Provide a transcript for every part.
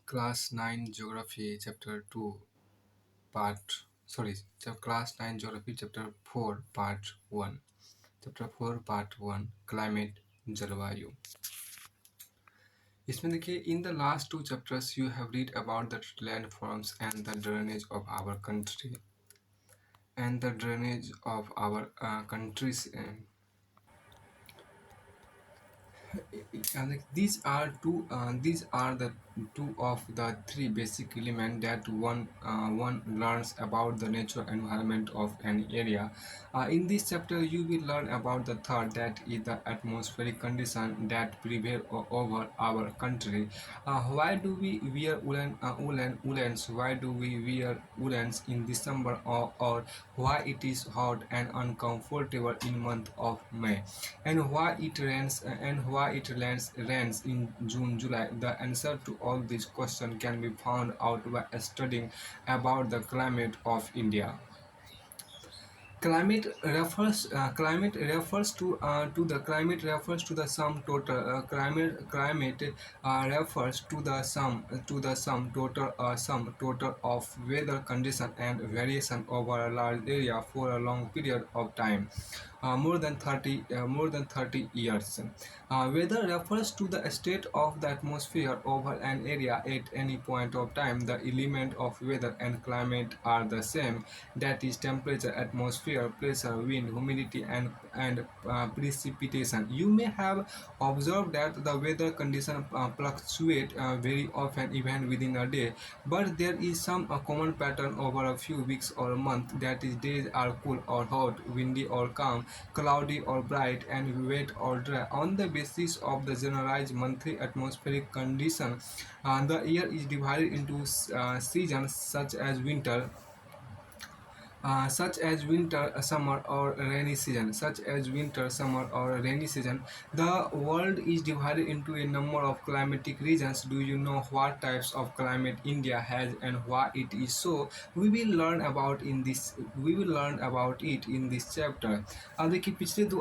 Class 9 Geography Chapter 2 Class 9 Geography Chapter 4 Part 1 Chapter 4 Part 1 Climate जलवायु। इसमें देखिए in the last two chapters you have read about the landforms and the drainage of our country and these are the two of the three basic elements that one learns about the natural environment of an area. In this chapter you will learn about the third, that is the atmospheric condition that prevail over our country. Why do we wear woolens? Why do we wear woolens in December, or why it is hot and uncomfortable in month of May, and why it rains in June, July? The answer to all these questions can be found out by studying about the climate of India. Climate refers to the sum total. Climate refers to the sum total of weather condition and variation over a large area for a long period of time, more than 30 years. Weather refers to the state of the atmosphere over an area at any point of time. The element of weather and climate are the same, that is temperature, atmosphere pressure, wind, humidity, and precipitation. You may have observed that the weather conditions fluctuate very often, even within a day, but there is some common pattern over a few weeks or a month. That is, days are cool or hot, windy or calm, cloudy or bright, and wet or dry. On the basis of the generalized monthly atmospheric condition, the year is divided into seasons such as winter, summer, or rainy season. The world is divided into a number of climatic regions. Do you know what types of climate India has and why it is so? We will learn about it in this chapter. अब देखिए पिछले दो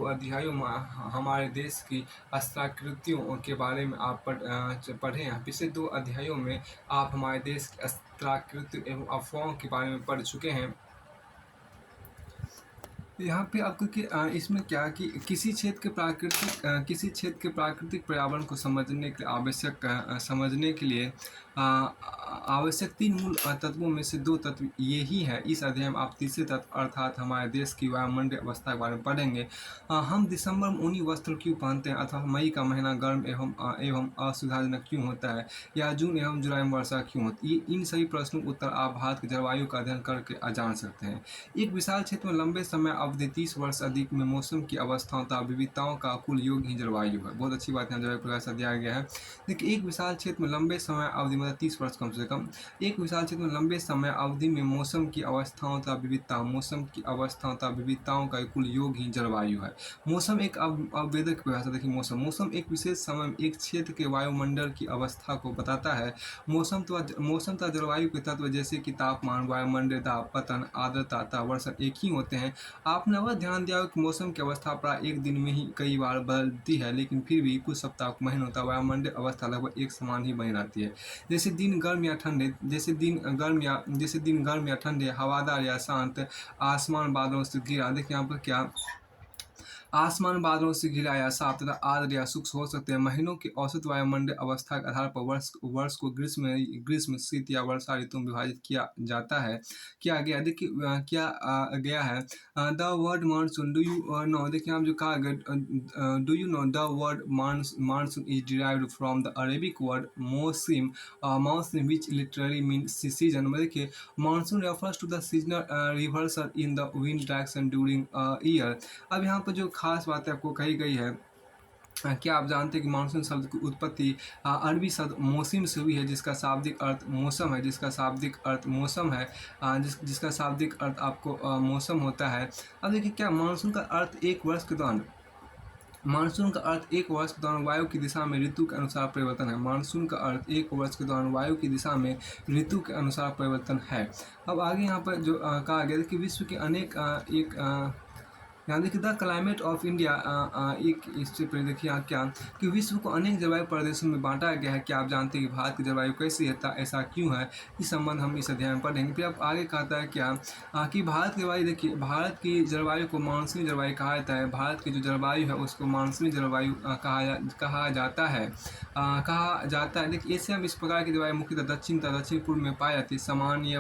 अध्यायों में हमारे देश की स्थलाकृतियों के बारे में आप पढ़े हैं। पिछले दो अध्यायों में आप हमारे देश की स्थलाकृति एवं अफवाहों के बारे में पढ़ चुके हैं। यहाँ पे आपको इसमें क्या कि किसी क्षेत्र के प्राकृतिक पर्यावरण को समझने के लिए आवश्यक तीन मूल तत्वों में से दो तत्व ये ही है। इस अध्याय में आप तीसरे तत्व अर्थात हमारे देश की वायुमंडलीय अवस्था के बारे में पढ़ेंगे। हम दिसंबर में ऊनी वस्त्र क्यों पहनते हैं, अथवा मई का महीना गर्म एवं असुविधाजनक क्यों होता है, या जून एवं जुलाई में वर्षा क्यों होती है। इन सभी प्रश्नों के उत्तर आप भारत की जलवायु का अध्ययन करके जान सकते हैं। एक विशाल क्षेत्र में लंबे समय अवधि 30 वर्ष अधिक में मौसम की अवस्थाओं तथा विविधताओं का कुल योग ही जलवायु है। बहुत अच्छी बात है, जलवायु परिभाषा दिया गया है। देखिए एक विशाल क्षेत्र में लंबे समय अवधि मतलब 30 वर्ष कम से कम, एक विशाल क्षेत्र में लंबे समय अवधि में मौसम की अवस्थाओं तथा विविधताओं का कुल योग ही जलवायु है। मौसम एक अववेदक परिभाषा। देखिए मौसम एक विशेष समय में एक क्षेत्र के वायुमंडल की अवस्था को बताता है। मौसम तथा जलवायु के तत्व जैसे कि तापमान, वायुमंडलीय दाब, पतन, आर्द्रता तथा वर्षा एक ही होते हैं। आपने अवश्य ध्यान दिया कि मौसम की अवस्था प्राय एक दिन में ही कई बार बदलती है, लेकिन फिर भी कुछ सप्ताह महीनों तक वायुमंडलीय अवस्था लगभग एक समान ही बनी रहती है। जैसे दिन गर्म या ठंडे, हवादार या शांत, आसमान बादलों से घिरा। देखिए यहाँ पर क्या आसमान बादलों से घिरा या साफ तथा आर्द्र या शुष्क हो सकते हैं। महीनों की औसत वायुमंडलीय अवस्था के आधार पर वर्ष को ग्रीष्म, शीत या वर्षा ऋतु में विभाजित किया गया है। The word monsoon, do you know, देखिए हम जो कहा गया, do you know the word monsoon is derived from the Arabic word mausam which literally mean season. देखिए monsoon refers to the seasonal reversal in the wind direction during year. अब यहाँ पर जो खास बात आपको कही गई है, क्या आप जानते हैं कि मानसून शब्द की उत्पत्ति अरबी शब्द मौसम से हुई है, जिसका शाब्दिक अर्थ मौसम है, जिसका शाब्दिक अर्थ आपको मौसम होता है। अब देखिए क्या मानसून का अर्थ एक वर्ष के दौरान वायु की दिशा में ऋतु के अनुसार परिवर्तन है। मानसून का अर्थ एक वर्ष के दौरान वायु की दिशा में ऋतु के अनुसार परिवर्तन है। अब आगे यहाँ पर जो कहा गया कि विश्व के अनेक यहाँ देखिए द क्लाइमेट ऑफ इंडिया, एक इससे पहले देखिए यहाँ क्या कि विश्व को अनेक जलवायु प्रदेशों में बांटा गया है। क्या आप जानते हैं कि भारत की जलवायु कैसी है, ऐसा क्यों है? इस संबंध हम इस अध्याय में पढ़ेंगे। फिर आप आगे कहता है क्या कि भारत की जलवायु, देखिए भारत की जलवायु को मानसूनी जलवायु कहा जाता है। भारत की जो जलवायु है उसको मानसूनी जलवायु कहा जाता है। देखिए एशिया में इस प्रकार की जलवायु मुख्यतः दक्षिण पूर्व में पाई जाती है। सामान्य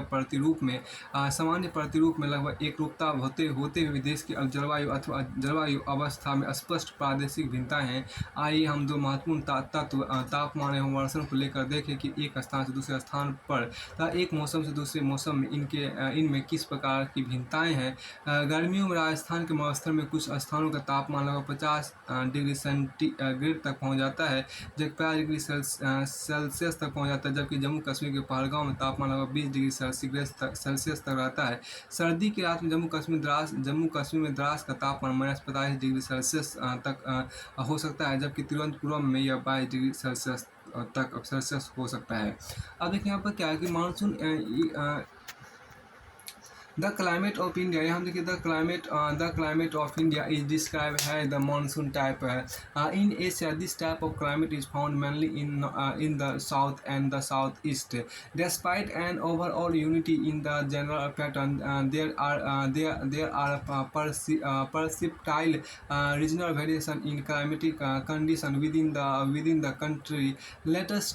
प्रतिरूप में लगभग एक रूपता होते हुए देश की जलवायु अथवा जलवायु अवस्था में स्पष्ट प्रादेशिक भिन्नताएं हैं। आइए हम दो महत्वपूर्ण तत्व तापमान एवं वर्षण को लेकर देखें कि एक स्थान से दूसरे स्थान पर तथा एक मौसम से दूसरे मौसम में इनमें किस प्रकार की भिन्नताएं हैं। गर्मियों में राजस्थान के मरुस्थल में कुछ स्थानों का तापमान लगभग 50 डिग्री सेंटीग्रेड तक पहुंच जाता है, जबकि 50 डिग्री सेल्सियस तक पहुंच जाता है, जबकि जम्मू कश्मीर के पहलगांव में तापमान लगभग 20 डिग्री सेल्सियस तक रहता है। सर्दी की रात में जम्मू कश्मीर में द्रास का तापमान -45 डिग्री सेल्सियस तक हो सकता है, जबकि तिरुवनंतपुरम में यह 22 डिग्री सेल्सियस हो सकता है। अब देखिए यहाँ पर क्या है कि monsoon the climate of India, यहाँ देखिए the climate of India is describe है द मानसून टाइप है in Asia. This type of climate is found mainly in the south and the south east. Despite an overall unity in the general pattern, there are perceptible regional variation in climatic condition within the country. Let us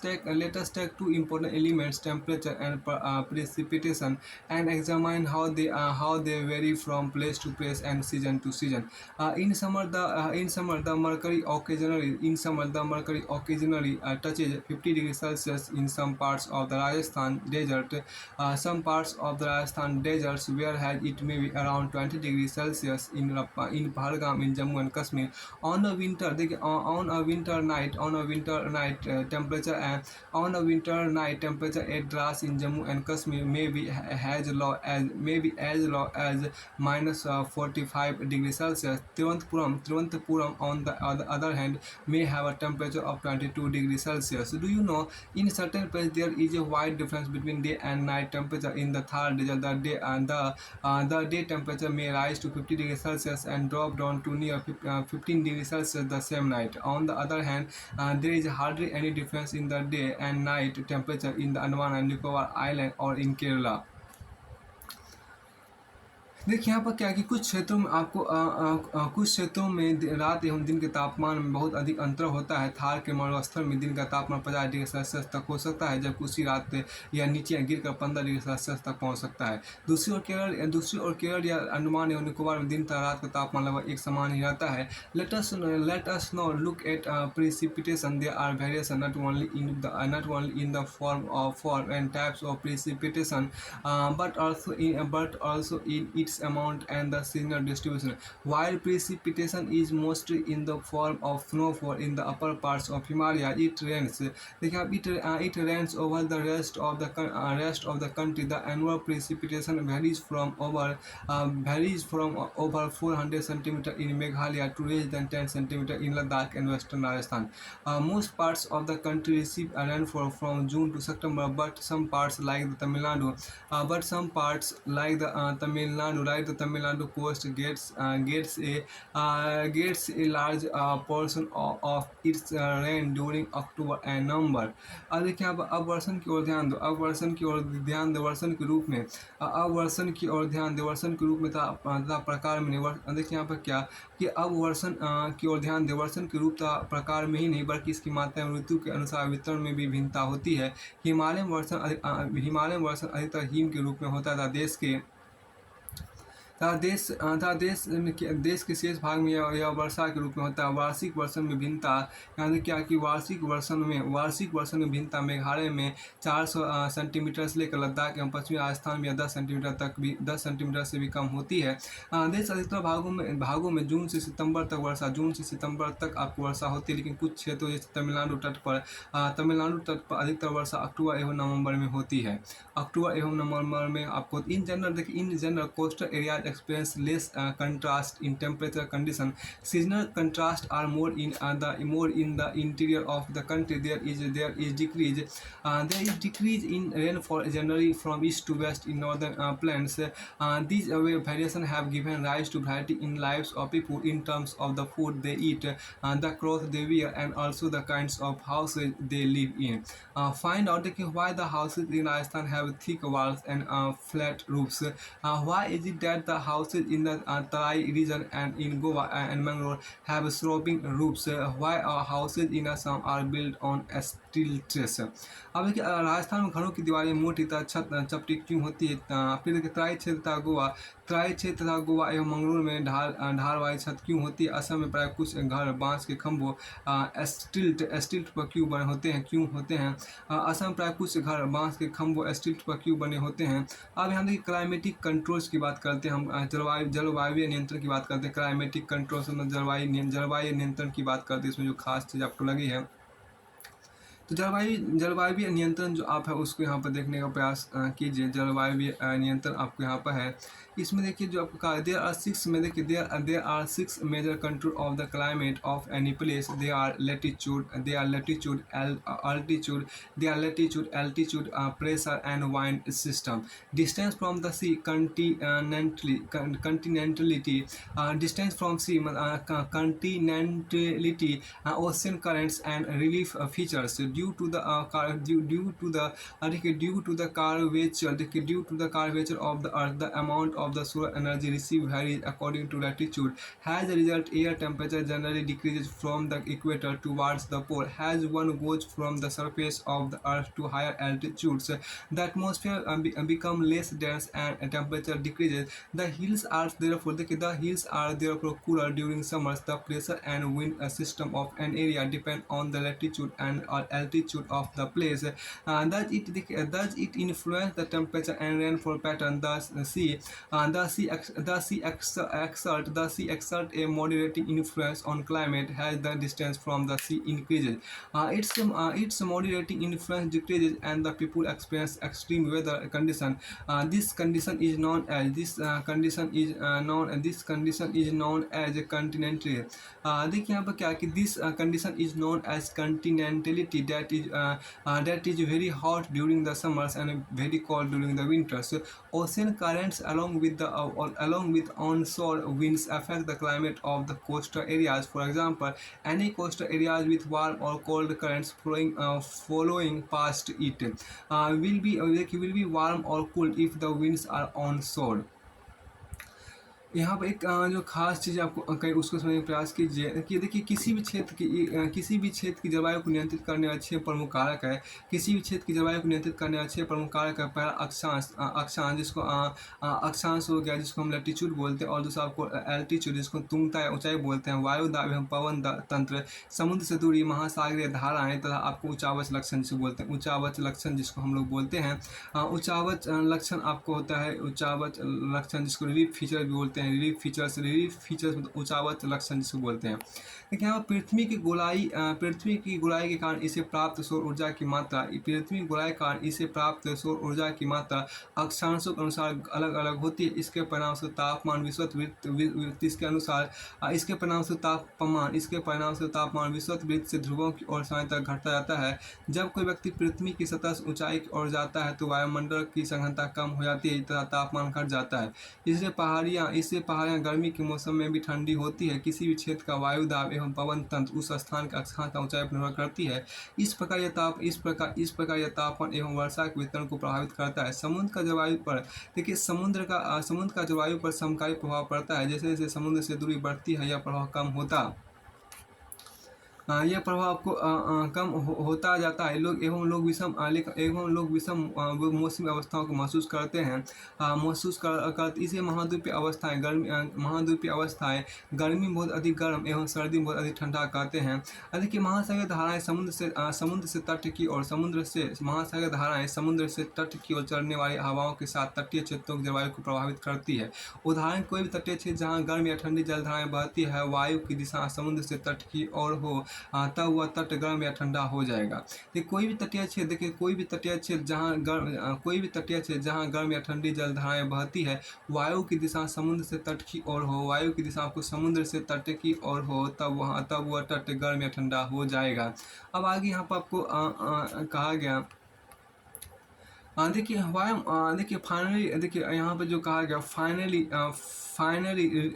take two important elements, temperature and precipitation, and examine how they vary from place to place and season to season. In summer, the mercury occasionally touches 50 degrees Celsius in some parts of the Rajasthan desert. Some parts of the Rajasthan deserts, whereas it may be around 20 degrees Celsius in Pahalgam in Jammu and Kashmir. On a winter, temperature at Dras in Jammu and Kashmir may be as low as -45 degrees Celsius. Tiruvananthapuram on the other hand may have a temperature of 22 degrees Celsius. Do you know in certain places there is a wide difference between day and night temperature? In the Thar desert, the day temperature may rise to 50 degrees Celsius and drop down to near 15 degrees Celsius the same night. On the other hand, there is hardly any difference in the day and night temperature in the Andaman and Nicobar Island or in Kerala. देखिए यहाँ पर क्या है कि कुछ क्षेत्रों में आपको कुछ क्षेत्रों में रात एवं दिन के तापमान में बहुत अधिक अंतर होता है। थार के मरुस्थल में दिन का तापमान 50 डिग्री सेल्सियस तक हो सकता है, जबकि उसी रात या नीचे गिरकर 15 डिग्री सेल्सियस तक पहुँच सकता है। दूसरी ओर केरल या अंडमान एवं निकोबार में दिन तथा रात का तापमान लगभग एक समान ही रहता है। Let us now look at precipitation. There are variations not only in the form and types of precipitation, but also in its amount and the seasonal distribution. While precipitation is mostly in the form of snowfall in the upper parts of Himalaya, it rains. It rains over the rest of the country. The annual precipitation varies from over 400 centimeter in Meghalaya to less than 10 centimeter in Ladakh and western Rajasthan. Most parts of the country receive rainfall from June to September, but some parts like the Tamil Nadu coast gets a large portion of its rain during October and November. अब देखिए अब वर्षण की ओर ध्यान दो। वर्षण की ओर ध्यान दे वर्षण के रूप में तथा प्रकार में नहीं। देखिए यहाँ पर क्या कि अब वर्षण की ओर ध्यान दे वर्षण के रूप तथा प्रकार में ही नहीं, बल्कि इसकी मात्रा एवं ऋतु के अनुसार वितरण में भी भिन्नता होती है। हिमालयन वर्षण अधिकतर हिम के रूप में होता था। देश के शेष भाग में यह वर्षा के रूप में होता है। वार्षिक वर्षण में भिन्नता, यानी क्या कि वार्षिक वर्षण में भिन्नता मेघालय में 400 सेंटीमीटर से लेकर लद्दाख एवं पश्चिमी राजस्थान में 10 सेंटीमीटर से भी कम होती है। देश अधिकतर भागों में जून से सितंबर तक आपको वर्षा होती है, लेकिन कुछ क्षेत्रों जैसे तमिलनाडु तट पर अधिकतर वर्षा अक्टूबर एवं नवंबर में होती है। अक्टूबर एवं नवंबर में आपको in general coastal area that experience less contrast in temperature condition. Seasonal contrast are more in the interior of the country. There is decrease in rainfall generally from east to west in northern plains. These variations have given rise to variety in lives of people in terms of the food they eat, the clothes they wear, and also the kinds of houses they live in. Find out why the houses in Rajasthan have thick walls and flat roofs. Why is it that the houses in the Tarai region and in Goa and Mangalore have sloping roofs? Why are houses in Assam are built on stilts? अब देखिए राजस्थान में घरों की दीवारें मोटी तथा छत चपटी क्यों होती है? फिर देखिए तराई क्षेत्र तथा गोवा एवं मंगलूर में ढाल वाली छत क्यों होती है? असम में प्राय कुछ घर बांस के खंभों स्टिल्ट पर क्यों होते हैं? असम प्राय कुछ घर बांस के खंभों स्टिल्ट पर क्यों बने होते हैं? अब यहाँ देखिए क्लाइमेटिक कंट्रोल्स की बात करते हैं हम, जलवायु नियंत्रण की बात करते हैं। क्लाइमेटिक कंट्रोल्स में जलवायु नियंत्रण की बात करते हैं। इसमें जो खास चीज़ आपको लगी है तो जलवायु नियंत्रण जो आप है उसको यहाँ पर देखने का प्रयास कीजिए। जलवायु नियंत्रण आपको यहाँ पर है। इसमें देखिए जो आपको कहा there are six major control of the climate of any place. They are latitude altitude pressure and wind system. Distance from the sea continentality, distance from sea continentality, ocean currents and relief features. due to the curvature of the earth, the amount of the solar energy received varies according to latitude. As a result, air temperature generally decreases from the equator towards the pole. As one goes from the surface of the earth to higher altitudes, the atmosphere become less dense and temperature decreases. The hills are therefore cooler during summers. The pressure and wind system of an area depend on the latitude and altitude of the place. Does it influence the temperature and rainfall pattern? The sea exert a moderating influence on climate as the distance from the sea increases. Its moderating influence decreases and the people experience extreme weather condition. This condition is known as continental. देखिए यहाँ पर क्या कि this condition is known as continentality, that is very hot during the summers and very cold during the winters. Ocean currents along with onshore winds affect the climate of the coastal areas. For example, any coastal areas with warm or cold currents following past it will be warm or cool if the winds are onshore. यहाँ पर एक जो खास चीज़ आपको कहीं उसको समझने का प्रयास कीजिए कि देखिए किसी भी क्षेत्र की जलवायु को नियंत्रित करने अच्छे प्रमुख कारक है। किसी भी क्षेत्र की जलवायु को नियंत्रित करने अच्छे प्रमुख कारक है। पहला अक्षांश जिसको अक्षांश हो गया, जिसको हम लैटिट्यूड बोलते हैं, और दूसरा आपको एल्टीट्यूड जिसको तुंगता या ऊंचाई बोलते हैं। वायु दाब एवं पवन तंत्र, समुद्र से दूरी, महासागरीय धाराएं तथा आपको ऊंचावच लक्षण जिसे बोलते हैं। ऊंचावच लक्षण जिसको हम लोग बोलते हैं। ऊंचावच लक्षण आपको होता है ऊंचावच लक्षण जिसको रिलीफ फीचर भी बोलते हैं। रिलीफ फीचर्स मतलब ऊंचावच लक्षण जिसको बोलते हैं। देखिए यहाँ पृथ्वी की गोलाई के कारण इसे प्राप्त सौर ऊर्जा की मात्रा अक्षांशों के अनुसार अलग अलग होती है। इसके परिणाम से तापमान विषुवत वृत्त से ध्रुवों की ओर समय तक घटता जाता है। जब कोई व्यक्ति पृथ्वी की सतह से ऊंचाई की ओर जाता है तो वायुमंडल की सघनता कम हो जाती है तथा तापमान घट जाता है। इससे पहाड़ियाँ गर्मी के मौसम में भी ठंडी होती है। किसी भी क्षेत्र का वायु दाब एवं पवन तंत्र उस स्थान के अक्षांश का ऊंचाई पर निर्भर करती है। इस प्रकार यह तापमान एवं वर्षा के वितरण को प्रभावित करता है। समुद्र का जलवायु पर समकालीन प्रभाव पड़ता है। जैसे जैसे समुद्र से दूरी बढ़ती है यह प्रभाव कम होता यह प्रभाव आपको कम होता जाता है। लोग विषम मौसमी अवस्थाओं को महसूस करते हैं। इसे महाद्वीपीय अवस्थाएं गर्मी बहुत अधिक गर्म एवं सर्दी बहुत अधिक ठंडा कहते हैं। देखिए महासागरीय धाराएं समुद्र से तट की ओर चलने वाली हवाओं के साथ तटीय क्षेत्रों की जलवायु को प्रभावित करती है। उदाहरण कोई भी तटीय क्षेत्र जहाँ गर्म या ठंडी जलधाराएं बहती है, वायु की दिशा समुद्र से तट की ओर हो तब वह तट गर्म या ठंडा हो जाएगा। देखिए कोई भी तटीय क्षेत्र, देखिए कोई भी तटीय क्षेत्र जहाँ कोई भी तटीय क्षेत्र जहाँ गर्म या ठंडी जलधाराएं बहती है, वायु की दिशा समुद्र से तट की ओर हो, वायु की दिशा आपको समुद्र से तट की ओर हो, तब वह तट गर्म या ठंडा हो जाएगा। अब आगे यहाँ पर आपको कहा गया, देखिए देखिए फाइनली, देखिए यहाँ पे जो कहा गया, finally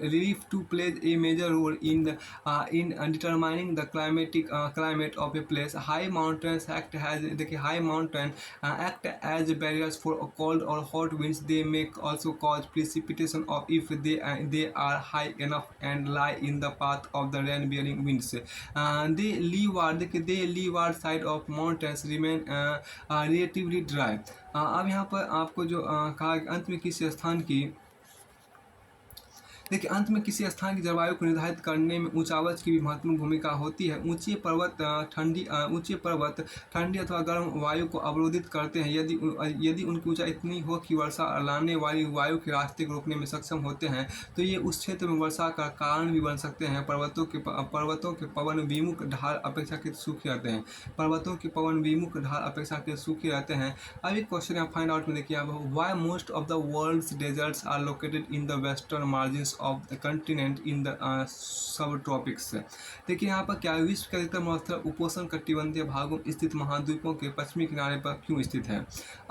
relief too plays a major role in determining the climate of a place. High mountains act has, देखिए high mountain act as barriers for cold और hot winds. They may also cause precipitation of if they are high enough and lie in the path of the rain bearing winds. They leeward, देखिए they leeward side of mountains remain relatively dry. अब यहाँ पर आपको जो कहा अंत में किसी स्थान की, देखिए अंत में किसी स्थान की जलवायु को निर्धारित करने में ऊंचावच की भी महत्वपूर्ण भूमिका होती है। ऊंचे पर्वत ठंडी अथवा गर्म वायु को अवरोधित करते हैं। यदि उनकी ऊंचाई इतनी हो कि वर्षा लाने वाली वायु के रास्ते को रोकने में सक्षम होते हैं, तो ये उस क्षेत्र में वर्षा का कारण भी बन सकते हैं। पर्वतों के पवन विमुख ढाल अपेक्षाकृत सूखे रहते हैं। पर्वतों के पवन विमुख ढाल अपेक्षाकृत सूखे रहते हैं। अब एक क्वेश्चन आप फाइंड आउट में देखिए, आप why most of the world's deserts are located in the western margins of the continent in the subtropics. देखिए यहाँ पर क्या विश्व के अधिकतर मरुस्थल उपोष्ण कटिबंधीय भागों में स्थित महाद्वीपों के पश्चिमी किनारे पर क्यों स्थित है।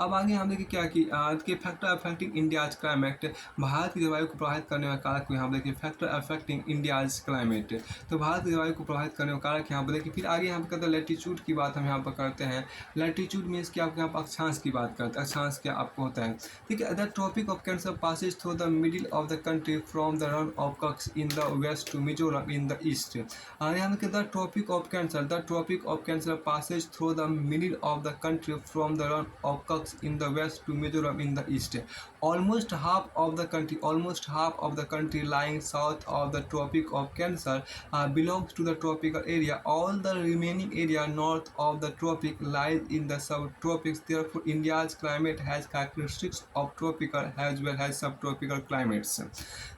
अब आगे हम देखिए क्या कि factor affecting India's climate, Bharat की जलवायु को प्रभावित करने वाला कारक को यहाँ पर देखिए फैक्टर अफेक्टिंग इंडियाज क्लाइमेट, तो भारत की जलवायु को प्रभावित करने वाला कारक यहाँ पर देखिए। फिर आगे यहाँ पर कहते हैं लैटिट्यूड की बात हम यहाँ पर करते हैं। लैटिट्यूड मीन्स कि आपको यहाँ पर अक्षांश की बात करते हैं। अक्षांश क्या आपको होता है, ठीक है। The tropic of cancer passes through the middle of the country from the run of Kutch in the west to Mizoram in the east. यहाँ पे the tropic of Cancer passes through the middle of the country from the run of Kutch in the west to Mizoram in the east. Almost half of the country lying south of the Tropic of Cancer belongs to the tropical area. All the remaining area north of the tropic lies in the subtropics. Therefore, India's climate has characteristics of tropical as well as subtropical climates.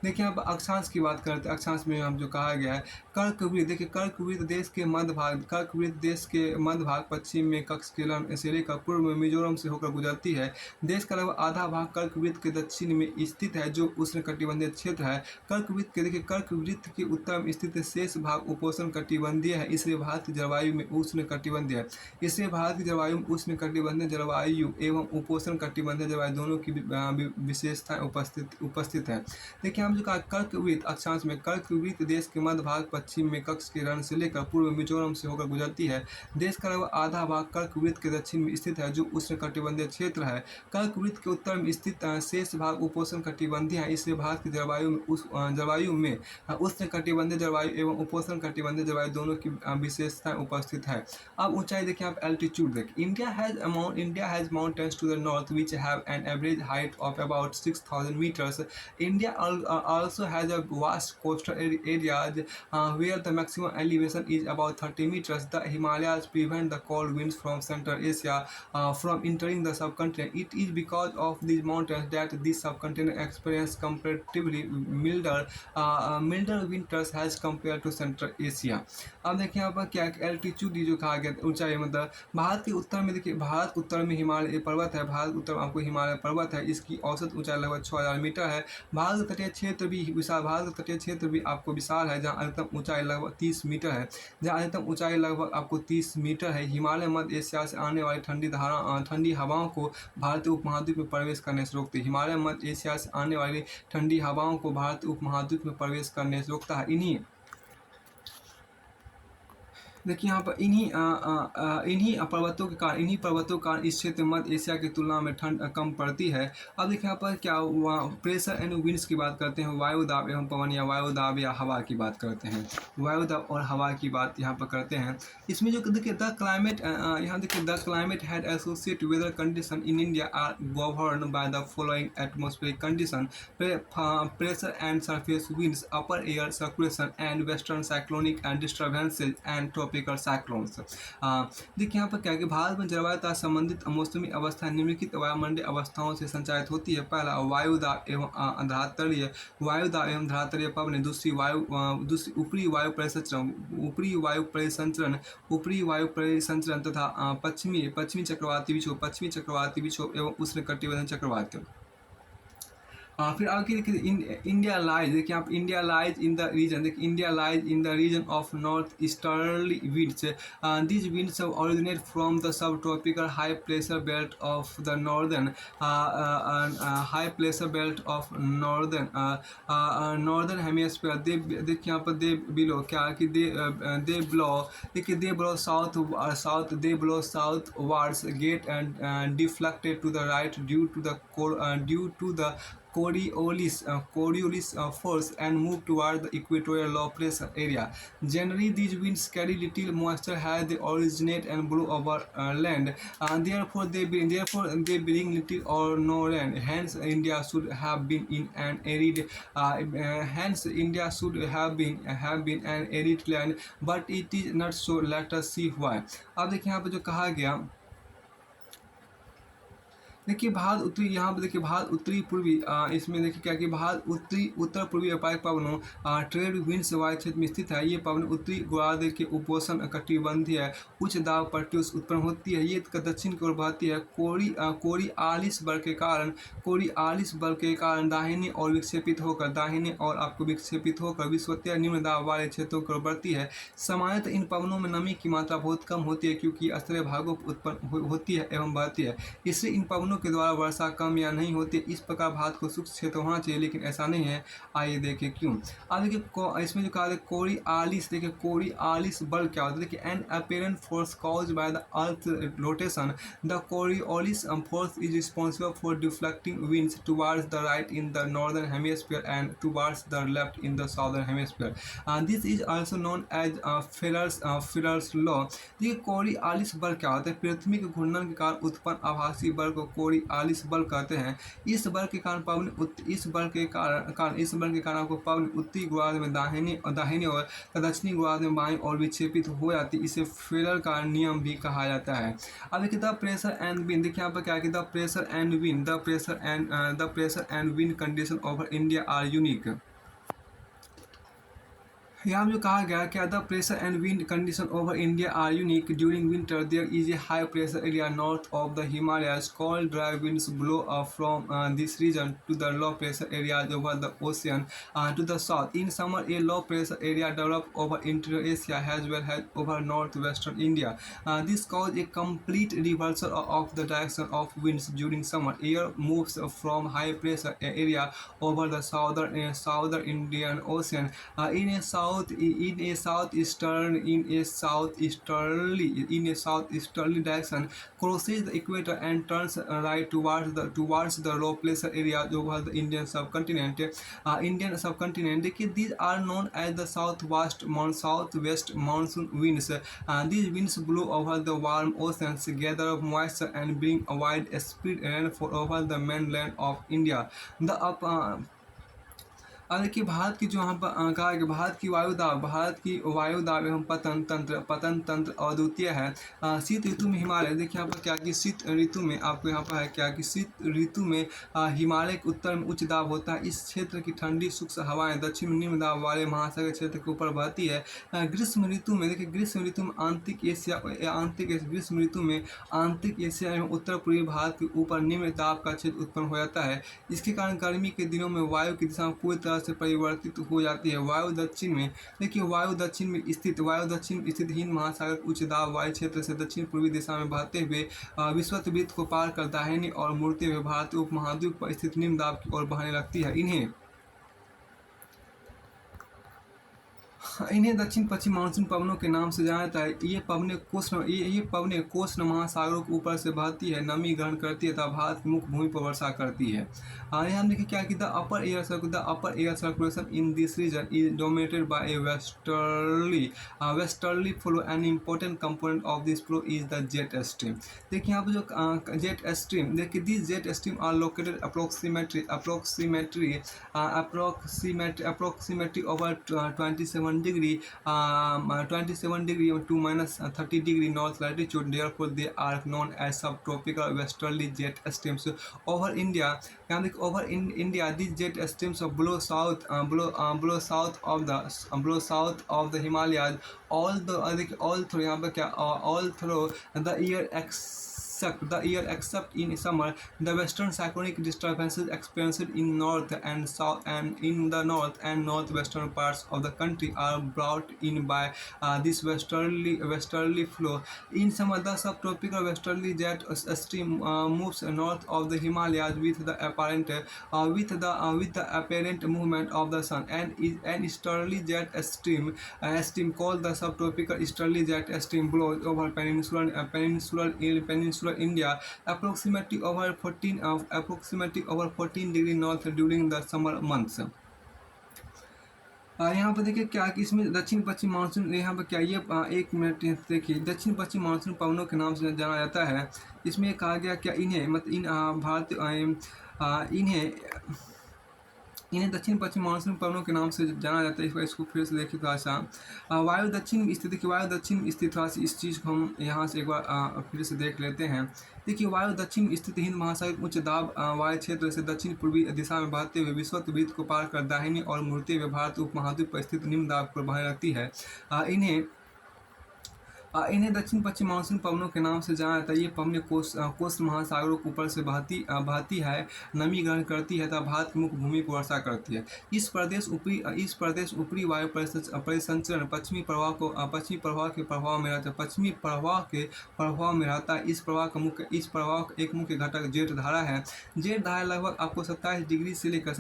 देखिए अब अक्षांश की बात करते हैं। अक्षांश में हम जो कहा गया है कर्कवृत्त, देखिए कर्कवृत्त देश के मध्य भाग पश्चिम में कक्ष के से लेकर पूर्व में मिजोरम से होकर गुजरती है। देश का लगभग आधा भाग कर्कवृत्त के दक्षिण में स्थित है जो उष्णकटिबंधीय क्षेत्र है। कर्कवृत्त के उत्तर में स्थित शेष भाग उपोष्ण कटिबंधीय है, इसलिए भारत की जलवायु में उष्ण कटिबंधीय जलवायु एवं उपोष्ण कटिबंधीय जलवायु दोनों की विशेषताएं उपस्थित है। देखिए हम जो कहा कर्कवृत्त अक्षांश में, कर्कवृत्त देश के मध्य भाग पश्चिम में कक्ष के रण से लेकर पूर्व मिजोरम से होकर गुजरती है। देश का लगभग आधा भाग कर्कवृत्त के दक्षिण में स्थित है जो उष्णकटिबंधीय क्षेत्र है। कर्कवृत्त के उत्तर में स्थित शेष भाग उपोष्ण कटिबंधीय है, इसलिए भारत की जलवायु में उष्णकटिबंधीय जलवायु एवं उपोष्ण कटिबंधीय जलवायु दोनों की विशेषताएं उपस्थित है। अब ऊंचाई देखिए आप एल्टीट्यूड देखिए। India has mountains to the north which have an average height of about 6000 metres. India also has a vast coastal areas where the maximum elevation is about 30 meters. The Himalayas prevent the cold winds from Central Asia from entering the subcontinent. It is because of these mountains that this subcontinent experiences comparatively milder winters as compared to Central Asia. अब देखिए यहाँ पर क्या altitude जो कहा गया ऊंचाई, मतलब भारत के उत्तर में देखिए, भारत उत्तर में हिमालय पर्वत है, भारत उत्तर में आपको हिमालय पर्वत है, इसकी औसत ऊंचाई लगभग 6000 मीटर है। भारत का तटीय क्षेत्र भी विशाल, भारत का तटीय क्षेत्र भी आपको विशाल है जहाँ अधिकतम ऊंचाई लगभग 30 मीटर है, आपको 30 मीटर है। हिमालय मध्य एशिया से आने वाली ठंडी हवाओं को भारतीय उपमहाद्वीप में प्रवेश करने से रोकती है। हिमालय मध्य एशिया से आने वाली ठंडी हवाओं को भारतीय उपमहाद्वीप में प्रवेश करने से रोकता है। देखिए यहाँ पर इन्हीं पर्वतों के कारण इस क्षेत्र में मध्य एशिया की तुलना में ठंड कम पड़ती है। अब देखिए यहाँ पर क्या प्रेशर एंड विंड्स की बात करते हैं, वायुदाब एवं पवन या वायुदाब या हवा की बात करते हैं, वायुदाब और हवा की बात यहाँ पर करते हैं। इसमें जो देखिए the climate had associate weather condition in India are govern by the following atmospheric condition: pressure and surface winds, upper air circulation and western cyclonic and disturbances and tropical cyclones. देखिए यहाँ पर क्या है कि भारत में जलवायु तथा संबंधित मौसमी अवस्था निम्नलिखित वायुमंडलीय अवस्थाओं से संचालित होती है। पहला वायुदाब एवं धरातलीय वायुदाब एवं धरातलीय पवन। दूसरी ऊपरी वायु परिसंचरण ऊपरी वायु परिसंचरण तथा पश्चिमी पश्चिमी चक्रवाती विक्षोभ एवं उष्णकटिबंधीय चक्रवात। फिर आगे देखिए इंडिया लाइज, देखिए आप India lies in the region, देखिए India lies in the region of north easterly winds. These winds originate from the subtropical high pressure belt of the northern high pressure belt of northern hemisphere. They देखिए यहाँ पर दे below क्या कि they blow, देखिए they blow south they blow southwards get and deflected to the right due to the Coriolis force and move toward the equatorial low pressure area. Generally, these winds carry little moisture as they originate and blow over land. Therefore, they bring little or no rain. Hence, India should have been in an arid. An arid land, but it is not so. Let us see why. अब देखिए यहाँ पे जो कहा गया, देखिए भारत उत्तरी, यहाँ पर देखिए भारत उत्तरी पूर्वी, इसमें देखिए क्या कि भारत उत्तर पूर्वी व्यापारिक पवनों ट्रेड विंड्स वायु क्षेत्र में स्थित है। ये पवन उत्तरी गोलार्ध के उपोष्ण कटिबंधीय उच्च दाब पट्टियों से उत्पन्न होती है। ये दक्षिण की ओर बहती है। कोरियालिस बल के कारण दाहिनी और आपको विक्षेपित होकर विषुवतीय निम्न दाब वाले क्षेत्रों की ओर बढ़ती है। सामान्यतः इन पवनों में नमी की मात्रा बहुत कम होती है क्योंकि स्तरीय भागों पर उत्पन्न होती है एवं बहती है, इसलिए इन पवनों के द्वारा वर्षा कम या नहीं होती। इस प्रकार भारत को शुष्क क्षेत्र होना चाहिए, लेकिन ऐसा नहीं है। आइए देखें क्यों। अब देखिए इसमें जो कहा है कोरियालिस, देखिए कोरियालिस बल क्या होता है। देखिए an apparent force caused by the earth rotation. The Coriolis force is responsible for deflecting winds towards the right in the northern hemisphere and towards the left in the southern hemisphere. This is also known as Ferrel's law. देखिए Coriolis बल क्या होता है। पृथ्वी के घूर्णन के कारण उत्पन्न आभासी बल को कोरियालिस बल कहते हैं। इस बल के कारण आपको पवन उत्तरी गोलार्ध में दाहिनी और दक्षिणी गोलार्ध में बाईं और विक्षेपित हो जाती है। इसे फेरर का नियम भी कहा जाता है। अब देखिए द प्रेशर एंड विंड, देखिए यहाँ पर क्या है कि the pressure and wind condition over India are unique. यहाँ जो कहा गया क्या, the pressure and wind condition over India are unique. During winter there is a high pressure area north of the Himalayas cold dry winds blow from this region to the low pressure areas over the ocean to the south. In summer a low pressure area develop over interior Asia as well has over north western India. This cause A complete reversal of the direction of winds during summer. Air moves from high pressure area over the southern Indian Ocean in a southeasterly direction, crosses the equator and turns right towards the low pressure area over the Indian subcontinent. देखिए these are known as the southwest monsoon winds. These winds blow over the warm oceans, gather up moisture and bring a wide spread rainfall over the mainland of India. अब देखिए भारत की जो यहाँ पर कहा कि भारत की वायुदाब एवं पतन तंत्र अद्वितीय है। शीत ऋतु में हिमालय, देखिए यहाँ पर क्या कि शीत ऋतु में आपको यहाँ पर है क्या कि शीत ऋतु में हिमालय के उत्तर में उच्च दाब होता है। इस क्षेत्र की ठंडी शुष्क हवाएं दक्षिण में निम्न दाब वाले महासागर क्षेत्र के ऊपर बहती है। ग्रीष्म ऋतु में देखिए ग्रीष्म ऋतु में आंतरिक एशिया एवं उत्तर पूर्वी भारत के ऊपर निम्न दाब का क्षेत्र उत्पन्न हो जाता है। इसके कारण गर्मी के दिनों में वायु की दिशा पूरी तरह से परिवर्तित हो जाती है। वायु दक्षिण में स्थित हिंद महासागर उच्च दाब वायु क्षेत्र से दक्षिण पूर्वी दिशा में बहते हुए विषुवत वृत्त को पार कर दाहिनी और मुड़ते हुए भारतीय उपमहाद्वीप पर स्थित निम्न दाब की ओर बहने लगती है। इन्हें दक्षिण पश्चिम मानसून पवनों के नाम से जाना जाता है। ये पवनें कोष्ण महासागरों के ऊपर से बहती है, नमी ग्रहण करती है तथा भारत की मुख्य भूमि पर वर्षा करती है। यहाँ देखिए क्या कि the upper air circulation in this region is dominated by a westerly flow. An important component of this flow is the jet stream. देखिए यहाँ पर जो जेट स्ट्रीम, देखिए this jet stream are located approximately over 27 degree 27 degree to minus 30 degree north latitude. Therefore they are known as subtropical westerly jet streams over India. यहाँ देखिए over in India this jet streams blow south blow south of the Himalayas all the देखिए all through यहाँ पे क्या all through the year except in summer. The western cyclonic disturbances experienced in north and south and in the north and northwestern parts of the country are brought in by this westerly flow. In summer, the subtropical westerly jet stream moves north of the Himalayas with the apparent movement of the sun, and is an easterly jet stream called the subtropical easterly jet stream blows over peninsular India approximately over 14 degree north during the summer months. यहाँ पर देखिए क्या कि इसमें दक्षिण पश्चिम monsoon यहाँ पर क्या ये 1 मिनट देखिए दक्षिण पश्चिम मानसून पवनों के नाम से जाना जाता है। इसमें कहा गया क्या इन्हें मतलब इन इन्हें दक्षिण पश्चिम मानसून पवनों के नाम से जाना जाता है। इसको फिर से देखिए थोड़ा सा वायु दक्षिण स्थित थोड़ा सा इस चीज़ को हम यहाँ से एक बार फिर से देख लेते हैं। देखिए वायु दक्षिण स्थित हिंद महासागर उच्च दाब वायु क्षेत्र से दक्षिण पूर्वी दिशा में बहते हुए विषुववृत्त को पार कर दाहिनी और मुड़ते हुए भारत उपमहाद्वीप पर स्थित निम्न दाब पर बहाए रहती है। इन्हें दक्षिण पश्चिम मानसून पवनों के नाम से जाना जाता है। ये पवनें कोस्ट महासागरों के ऊपर से बहती है, नमी ग्रहण करती है तथा भारत की मुख्य भूमि को वर्षा करती है। इस प्रदेश ऊपरी वायु परिसंचरण पश्चिमी प्रवाह के प्रभाव में रहता है। इस प्रवाह का एक मुख्य घटक जेठ धारा है। जेठ धारा लगभग आपको 27 डिग्री से लेकर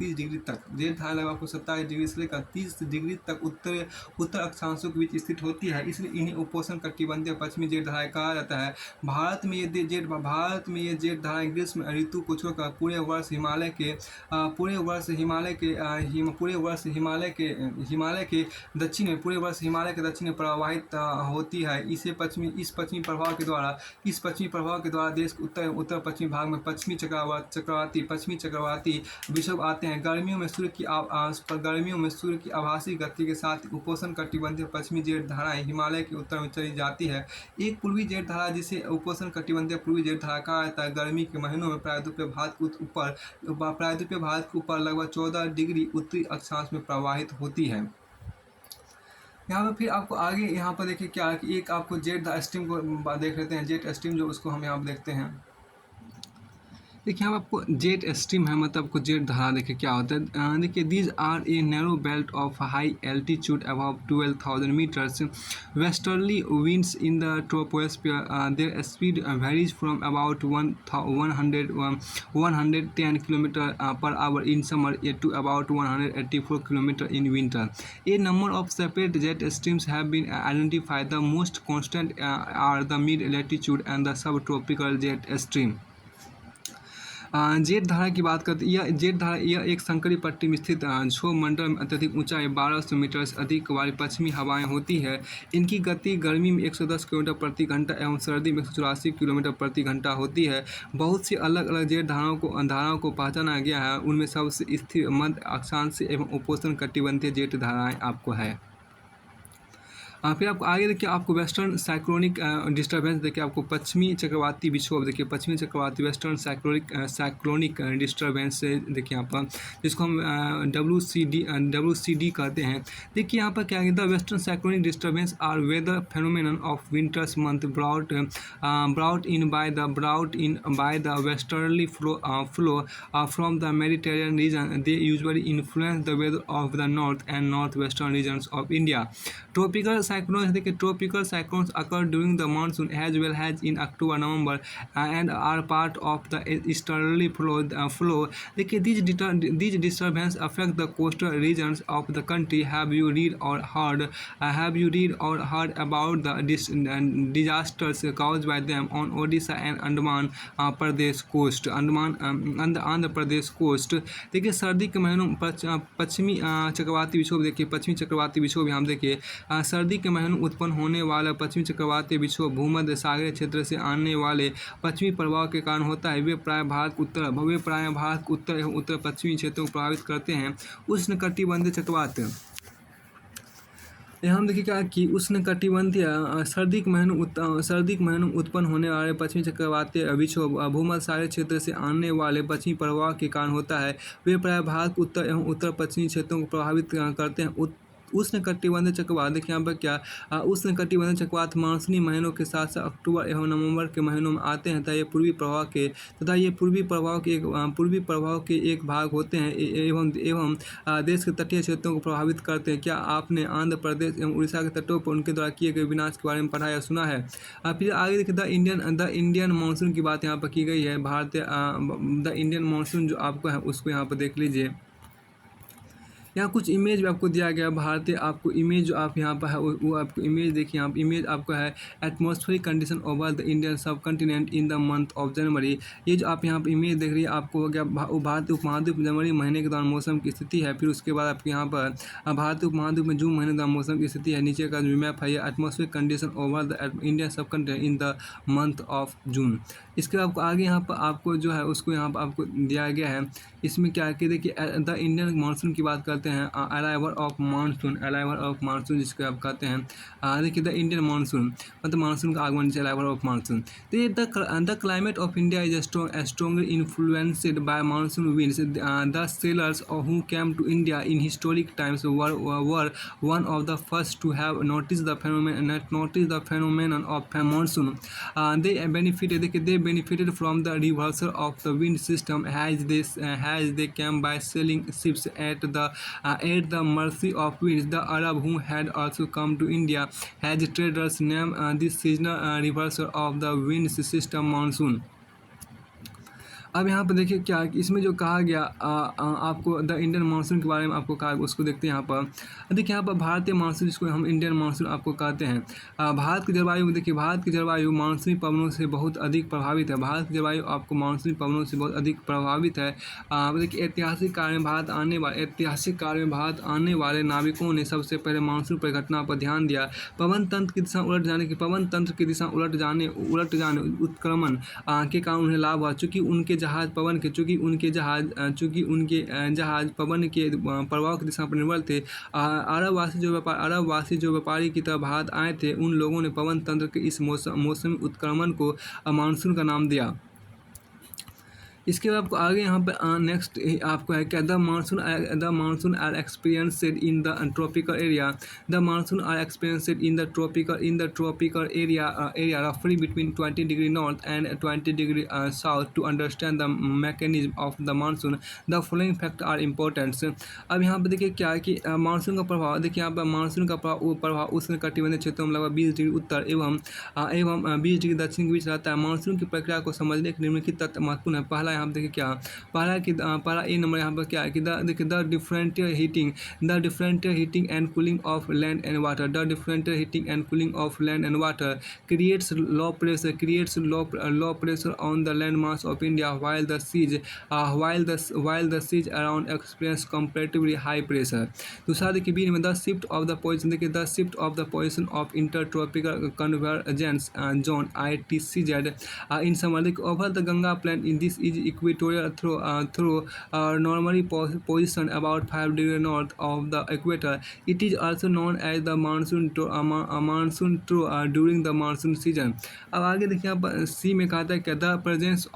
30 डिग्री तक जेठ धारा लगभग आपको 27 डिग्री से लेकर 30 डिग्री तक उत्तर अक्षांशों के बीच स्थित होती है। इसलिए इन्हें उपोष्ण कटिबंधीय पश्चिमी जेठ धाराएं कहा जाता है। भारत में ये जेठ धाराएं ग्रीष्म ऋतु को छोड़कर पूरे वर्ष हिमालय के दक्षिण में प्रवाहित होती है। इस पश्चिमी प्रभाव के द्वारा देश के उत्तर पश्चिमी भाग में पश्चिमी चक्रवाती विक्षोभ आते हैं। गर्मियों में सूर्य की आभासी गति के साथ उपोष्ण कटिबंधीय पश्चिमी जेठ धाराएं हिमालय के उत्तर में चली जाती है। एक पूर्वी जेठ धारा जिसे उपोष्ण कटिबंधीय पूर्वी जेठ धारा कहा जाता है गर्मी के महीनों में प्रायद्वीपीय भारत के ऊपर लगभग 14 डिग्री उत्तरी अक्षांश में प्रवाहित होती है। यहाँ पर फिर आपको आगे यहाँ पर देखिए क्या कि एक आपको जेट स्ट्रीम को देख लेते हैं। जेट स्ट्रीम जो उसको हम यहाँ देखते हैं। देखिए यहाँ आपको जेट स्ट्रीम है मतलब आपको जेट धारा देखिए क्या होता है। देखिए these are a narrow belt of high altitude above 12,000 metres westerly winds in the troposphere their speed varies from about 110 kilometre per hour in summer to about 184 kilometre in winter. A number of separate jet streams have been identified. The most constant are the mid latitude and the subtropical jet stream. Jet धारा की बात करते हैं। यह एक संकरी पट्टी में स्थित क्षोभ मंडल में अत्यधिक ऊंचाई 1200 मीटर से अधिक वाली पश्चिमी हवाएं होती है। इनकी गति गर्मी में 110 किलोमीटर प्रति घंटा एवं सर्दी में 184 किलोमीटर प्रति घंटा होती है। बहुत सी अलग अलग जेट धाराओं को पहचाना गया है। उनमें सबसे स्थिर मध्य अक्षांश एवं उपोष्ण कटिबंधीय जेट धाराएं आपको है। फिर आपको आगे देखिए आपको वेस्टर्न साइक्लोनिक डिस्टर्बेंस देखिए आपको पश्चिमी चक्रवाती विक्षोभ देखिए पश्चिमी चक्रवाती वेस्टर्न साइक्लोनिक डिस्टर्बेंस से देखिए यहाँ पर जिसको हम WCD कहते हैं। देखिए यहाँ पर क्या है the western cyclonic disturbance are weather phenomenon of winters month brought in by the westerly flow from the Mediterranean region. They usually influence the weather of the north and north western regions of India. Tropical cyclones occur during the monsoon as well as in October, November and are part of the easterly flow. देखिए these disturbances affect the coastal regions of the country. Have you read or heard about the disasters caused by them on Odisha and Andaman Pradesh coast? Andhra Pradesh coast. देखिए सर्दी के महीनों पश्चिमी चक्रवाती विक्षोभ देखिए पश्चिमी चक्रवाती विक्षोभ यहाँ देखिए सर्दी के महीनों उत्पन्न होने वाला पश्चिमी चक्रवाती विक्षोभ भूमध्य सागरीय क्षेत्र से आने वाले पश्चिमी प्रभाव के कारण होता है। वे प्राय भारत के उत्तर एवं उत्तर पश्चिमी क्षेत्रों को प्रभावित करते हैं। उष्णकटिबंधीय चक्रवात यहाँ हम देखिए क्या कि उष्णकटिबंधीय सर्दी के महीनों में उत्पन्न होने वाले पश्चिमी चक्रवातीय विक्षोभ भूमध्य सागरीय क्षेत्र से आने वाले पश्चिमी प्रवाह के कारण होता है। वे प्रायः भारत के उत्तर एवं उत्तर पश्चिमी क्षेत्रों को प्रभावित करते हैं। उष्णकटिबंधीय चक्रवात देखिए यहाँ पर क्या उष्णकटिबंधीय चक्रवात मानसूनी महीनों के साथ साथ अक्टूबर एवं नवंबर के महीनों में आते हैं तथा ये पूर्वी प्रभाव के एक भाग होते हैं एवं देश के तटीय क्षेत्रों को प्रभावित करते हैं। क्या आपने आंध्र प्रदेश एवं उड़ीसा के तटों पर उनके द्वारा किए गए विनाश के बारे में पढ़ा या सुना है? फिर आगे देखिए द इंडियन मानसून की बात यहाँ पर की गई है। द इंडियन मानसून जो आपको है उसको यहाँ पर देख लीजिए। यहाँ कुछ इमेज भी आपको दिया गया है भारतीय आपको इमेज जो आप यहाँ पर है वो आपको इमेज देखिए। यहाँ इमेज आपका है atmospheric condition over the Indian subcontinent in the month of January. ये जो आप यहाँ पर इमेज देख रही है आपको हो गया भारतीय उपमहाद्वीप जनवरी महीने के दौरान मौसम की स्थिति है। फिर उसके बाद आपके यहाँ पर भारतीय उपमहाद्वीप में जून महीने के दौरान मौसम की स्थिति है। नीचे का जो मैप है ये atmospheric condition over the Indian subcontinent in the month of June. इसके बाद आपको आगे यहाँ पर आपको जो है उसको यहाँ पर आपको दिया गया है। इसमें क्या है कि देखिए द इंडियन मानसून की बात करते हैं। अराइवल ऑफ मानसून जिसको आप कहते हैं। देखिए द इंडियन मानसून मतलब मानसून का आगमन अराइवल ऑफ मानसून। तो ये the climate of India is strongly influenced by monsoon winds. The sailors who came to India in historic times were one of the first to have notice the phenomenon of monsoon. They benefited from the reversal of the wind system as they came by sailing ships at the mercy of winds. The Arab who had also come to India as traders named this seasonal reversal of the wind system monsoon. अब यहाँ पर देखिए क्या इसमें जो कहा गया आपको द इंडियन मानसून के बारे में आपको कहा उसको देखते हैं। यहाँ पर देखिए यहाँ पर भारतीय मानसून जिसको हम इंडियन मानसून आपको कहते हैं। भारत की जलवायु देखिए भारत की जलवायु मानसूनी पवनों से बहुत अधिक प्रभावित है। भारत की जलवायु आपको मानसूनी पवनों से बहुत अधिक प्रभावित है। देखिए ऐतिहासिक कार्य में भारत आने वाले नाविकों ने सबसे पहले मानसून परिघटना पर ध्यान दिया। पवन तंत्र की दिशा उलट जाने उत्क्रमण के कारण उन्हें लाभ हुआ। चूँकि उनके जहाज पवन के प्रभाव की दिशा पर निर्भर थे। अरब वासी जो व्यापारी की तरह भारत आए थे उन लोगों ने पवन तंत्र के इस मौसमी उत्क्रमण को मानसून का नाम दिया। इसके बाद आपको आगे यहाँ पर नेक्स्ट आपको है क्या the monsoon are experienced in the tropical area. The monsoon are experienced in the tropical area रफली between 20 degree north and 20 degree south. To understand the mechanism of the monsoon the following fact are importants. अब यहाँ पर देखिए क्या है कि monsoon का प्रभाव देखिए यहाँ पर मानसून का प्रभाव उष्णकटिबंधीय क्षेत्रों में लगभग 20 डिग्री उत्तर एवं 20 डिग्री दक्षिण के बीच रहता है। मानसून की प्रक्रिया को समझने के निम्नलिखित तथ्य महत्वपूर्ण है। पहला यहाँ देखिए क्या पहला ए नंबर यहाँ पर क्या है कि the differential heating and cooling of land and water. The differential heating and cooling of land and water creates low pressure on the land mass of India while the seas around experience comparatively high pressure। दूसरा देखिए B में the shift of the position देखिए the shift of the position of intertropical convergence zone ITCZ in summer over the Ganga plain in this is equatorial through normally position about 5 degree north of the equator. It is also known as the monsoon during the monsoon season। अब आगे देखिए आप सी में कहा था कि the presence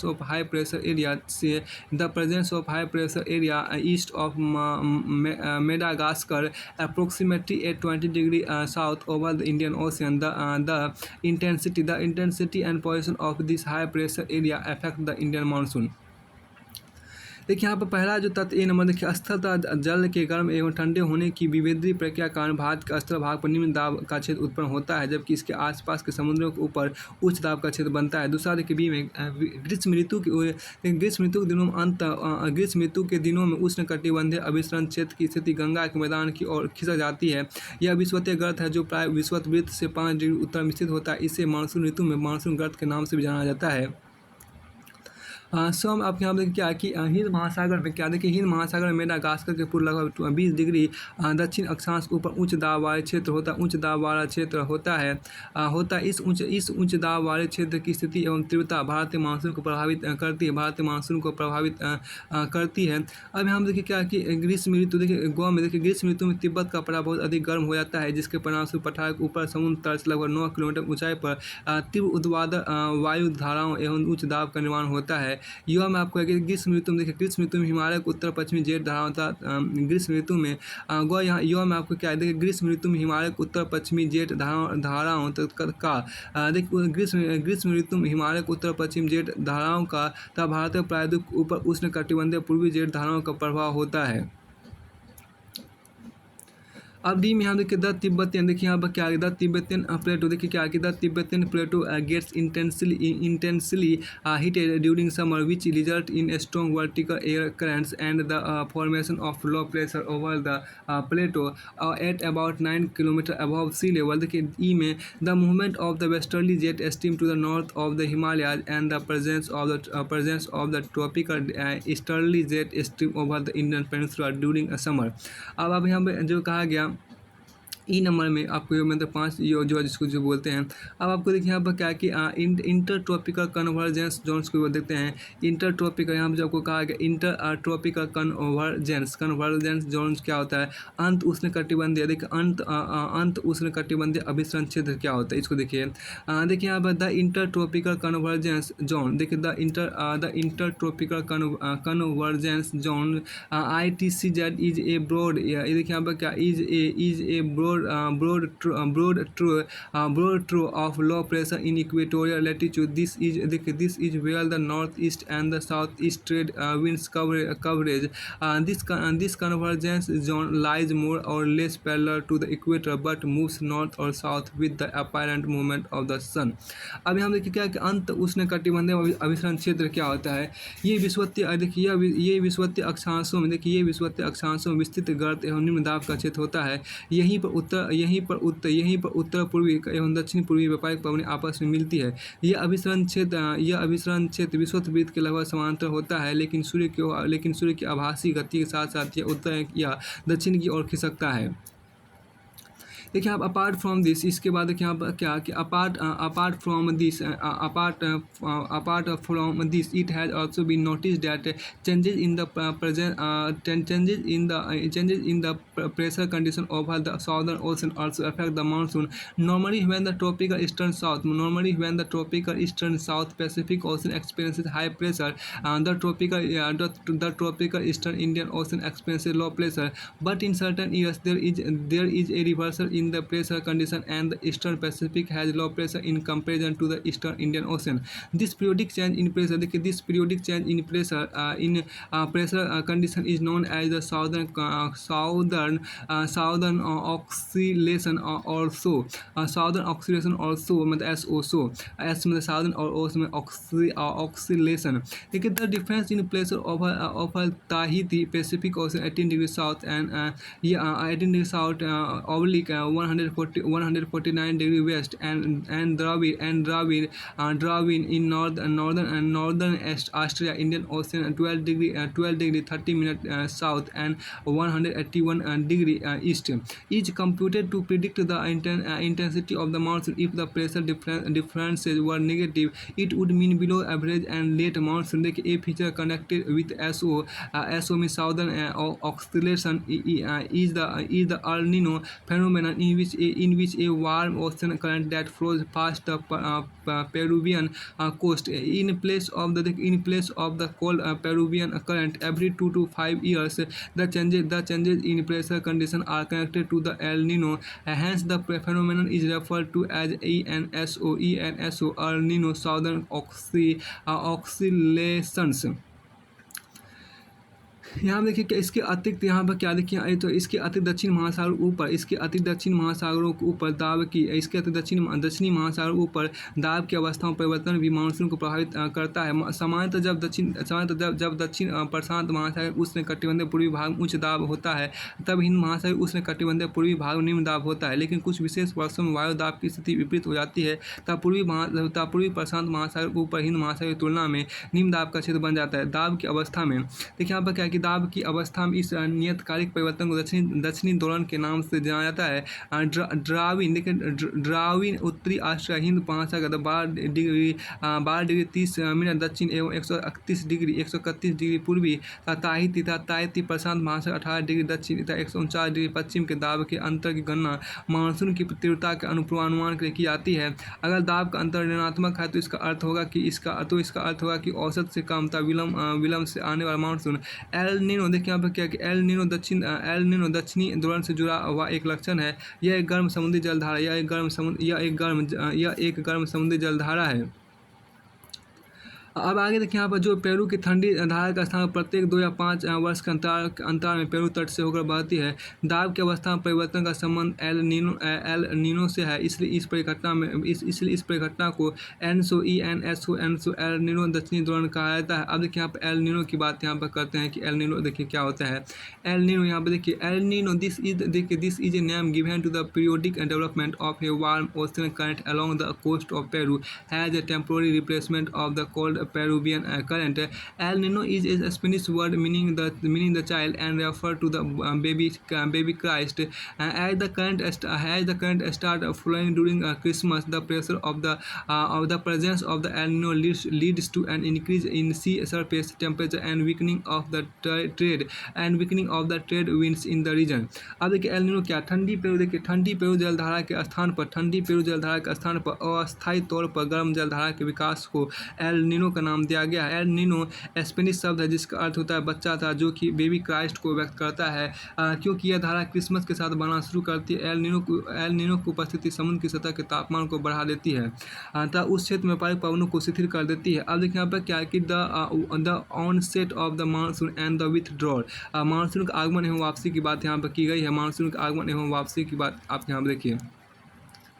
of high pressure area से the presence of high pressure area east of Madagascar approximately at 20 degree south over the Indian ocean. The intensity and position of this high pressure area affect the Indian monsoon. देखिए यहाँ पर पहला जो तत्व ए number देखिए स्थल तथा जल के गर्म एवं ठंडे होने की विभेदीय प्रक्रिया के कारण भारत के स्थल भाग पर निम्न दाब का क्षेत्र उत्पन्न होता है जबकि इसके आसपास के समुद्रों के ऊपर उच्च दाब का क्षेत्र बनता है। दूसरा देखिए बी में ग्रीष्म ऋतु के दिनों में उष्णकटिबंधीय अभिसरण क्षेत्र की स्थिति गंगा के मैदान की ओर खिसक जाती है। यह विषुवतीय गर्त है जो प्राय विषुवत वृत्त से 5 डिग्री उत्तर में स्थित होता है। इसे मानसून ऋतु में मानसून गर्त के नाम से भी जाना जाता है। सो हम आपके यहाँ पे क्या है कि हिंद महासागर में क्या देखिए, हिंद महासागर में मेडागास्कर के पूर्व लगभग 20 डिग्री दक्षिण अक्षांश के ऊपर उच्च दाब वाले क्षेत्र होता है, उच्च दाब वाला क्षेत्र होता है। इस उच्च दाब वाले क्षेत्र की स्थिति एवं तीव्रता भारतीय मानसून को प्रभावित करती है, भारतीय मानसून को प्रभावित करती है। अब यहाँ देखिए क्या है कि ग्रीष्म ऋतु, देखिए गोवा में देखिए ग्रीष्म ऋतु में तिब्बत का पारा बहुत अधिक गर्म हो जाता है, जिसके परिणामस्वरूप पठार के ऊपर समुद्र तल से लगभग 9 किलोमीटर ऊंचाई पर तीव्र ऊर्ध्वाधर वायु धाराओं एवं उच्च दाब का निर्माण होता है। युवा में आपको ग्रीष्म ऋतु में देखिए, ग्रीष्म ऋतु में हिमालय के उत्तर पश्चिमी जेट धाराओं तथा ग्रीष्म ऋतु में गोवा यहाँ युवा में आपको क्या है देखिए, ग्रीष्म ऋतु में हिमालय के उत्तर पश्चिमी जेट धाराओं का देखिए ग्रीष्म ऋतु में हिमालय के उत्तर पश्चिम जेट धाराओं का तथा भारतीय प्रायद्वीप ऊपर उष्ण कटिबंधीय पूर्वी जेट धाराओं का प्रभाव होता है। अब डी में यहाँ देखिए द तिब्बतियन, देखिए यहाँ पर क्या है द तिब्बतियन प्लेटो, देखिए क्या है कि the Tibetan plateau gets intensely heated during summer, which result in strong vertical air currents and the formation of low pressure over the plateau at about 9 kilometer above sea level। देखिए ई में the movement of the westerly jet stream to the north of the Himalayas and the presence of the tropical easterly jet stream over the Indian peninsula during summer। अब यहाँ पे जो कहा गया ई number में आपको ये मतलब 5 जो जिसको जो बोलते हैं। अब आपको देखिए यहाँ पर क्या है कि इंटर ट्रॉपिकल कन्वर्जेंस जोन्स को देखते हैं। इंटर ट्रॉपिकल यहाँ पर जो आपको कहा गया इंटर ट्रॉपिकल कन्वर्जेंस जोन्स क्या होता है, अंत उष्ण कटिबंधीय, देखिए अंत उष्ण कटिबंधीय अभिसरण क्षेत्र क्या होता है, इसको देखिए। देखिए यहाँ पर the intertropical convergence zone, देखिए the intertropical convergence zone ITCZ is a broad, देखिए यहाँ पर क्या is a broad trough of low pressure in equatorial latitude। This is where the northeast and the southeast trade winds coverage। This convergence zone lies more or less parallel to the equator but moves north or south with the apparent movement of the sun। अब यहाँ देखिए क्या है कि अंत उष्ण कटिबंधीय अभिसरण क्षेत्र क्या होता है, ये विषुवतीय, देखिए ये विषुवतीय अक्षांशों में, देखिए ये विषुवतीय अक्षांशों में विस्तृत गर्त एवं निम्न दाब का क्षेत्र होता है। यहीं पर उत्तर पूर्वी एवं दक्षिण पूर्वी व्यापारिक पवनें आपस में मिलती है। यह अभिसरण क्षेत्र विषुववृत्त के लगभग समांतर होता है, लेकिन सूर्य की आभासी गति के साथ साथ यह उत्तर या दक्षिण की ओर खिसकता है। देखिए आप अपार्ट फ्रॉम दिस, इसके बाद देखिए यहाँ पर क्या कि apart from this it has also been notice that changes in the pressure condition over the southern ocean also affect the monsoon। Normally when the tropical eastern south Pacific Ocean experiences high pressure, the tropical eastern Indian Ocean experiences low pressure, but in certain years there is a reversal in the pressure condition and the eastern Pacific has low pressure in comparison to the eastern Indian Ocean। This periodic change in pressure, pressure condition is known as the southern oscillation also। southern oscillation also मतलब SOSO, S मतलब southern और O में oscillation। देखिए the difference in pressure over Tahiti Pacific Ocean 18 degree south and 18 degree south oblique 149 degree west and Darwin in northern Australia Indian Ocean 12 degree 30 minutes south and 181 degree east is computed to predict the intensity of the monsoon। If the pressure differences were negative, it would mean below average and late monsoon। देखिए a feature connected with SO में southern oscillation is the El Nino phenomenon in which a warm ocean current that flows past the Peruvian coast in place of the cold Peruvian current every 2 to 5 years। The changes in pressure condition are connected to the El Nino, hence the phenomenon is referred to as ENSO El Nino southern oscillations। यहाँ देखिए कि इसके अतिरिक्त यहाँ पर क्या देखिए, तो इसके अतिरिक्त दक्षिण महासागर ऊपर, इसके अतिरिक्त दक्षिण महासागरों के ऊपर दाब की, इसके अतिरिक्त दक्षिणी महासागर ऊपर दाब की अवस्था में परिवर्तन भी मानसून को प्रभावित करता है। सामान्यतः जब दक्षिण प्रशांत महासागर उष्ण कटिबंधीय पूर्वी भाग में उच्च दाब होता है, तब हिंद महासागर उष्ण कटिबंधीय पूर्वी भाग में निम्न दाब होता है। लेकिन कुछ विशेष वर्षों में वायु दाब की स्थिति विपरीत हो जाती है, तब पूर्वी प्रशांत महासागर के ऊपर हिंद महासागर की तुलना में निम्न दाब का क्षेत्र बन जाता है। दाब की अवस्था में देखिए यहाँ पर क्या है कि दाब की अवस्था में इस नियतकालिक परिवर्तन को दक्षिणी दोलन के नाम से जाना जाता है। ड्राविन देखिए, ड्राविन उत्तरी ऑस्ट्रेलिया हिंद महासागर 12 डिग्री 30 मिनट दक्षिण एवं 131 डिग्री पूर्वी, ताहिती प्रशांत महासागर 18 डिग्री दक्षिण तथा 149 डिग्री पश्चिम के दाब के अंतर की गणना मानसून की तीव्रता के अनुपूर्वानुमान के लिए की जाती है। अगर दाब का अंतर ऋणात्मक है तो इसका अर्थ होगा कि औसत से कम तथा विलंब से आने वाला मानसून। एल नीनो देखिए यहाँ पर क्या कि एल नीनो दक्षिणी दोलन से जुड़ा हुआ एक लक्षण है। यह एक गर्म समुद्री जलधारा गर्म समुद्री जलधारा है। अब आगे देखिए यहाँ पर जो पेरू की ठंडी धारा का स्थान प्रत्येक 2 या 5 वर्ष के अंतराल में पेरू तट से होकर बहती है। दाब की अवस्था में परिवर्तन का संबंध एल नीनो से है, इसलिए इस परिघटना को एनसो एल नीनो दक्षिणी दोलन कहा जाता है। अब देखिए यहाँ पर एल नीनो की बात यहाँ पर करते हैं कि एल नीनो देखिए क्या होता है। एल नीनो यहाँ पर देखिए, El Nino this is a name given to the periodic development of a warm ocean current along the coast of Peru as a temporary replacement of the cold Peruvian current. El Nino is a Spanish word meaning the child and refer to the baby Christ. As the current start flowing during Christmas, the pressure of the presence of the El Nino leads to an increase in sea surface temperature and weakening of the trade winds in the region. अब देखिए El Nino क्या, ठंडी Peru जलधारा के स्थान पर अस्थायी तौर पर गर्म जलधारा के विकास को एल नीनो का नाम दिया गया है। एल नीनो स्पेनिश शब्द है जिसका अर्थ होता है बच्चा था, जो कि बेबी क्राइस्ट को व्यक्त करता है। क्योंकि यह धारा क्रिसमस के साथ बनना शुरू करती है, एल नीनो की उपस्थिति समुद्र की सतह के तापमान को बढ़ा देती है तथा उस क्षेत्र में व्यापारिक पवनों को शिथिल कर देती है। अब देखिए यहाँ पर क्या है कि the onset of the monsoon and the withdrawal, monsoon का आगमन एवं वापसी की बात यहाँ पर की गई है। मानसून का आगमन एवं वापसी की बात आप यहाँ पर देखिए।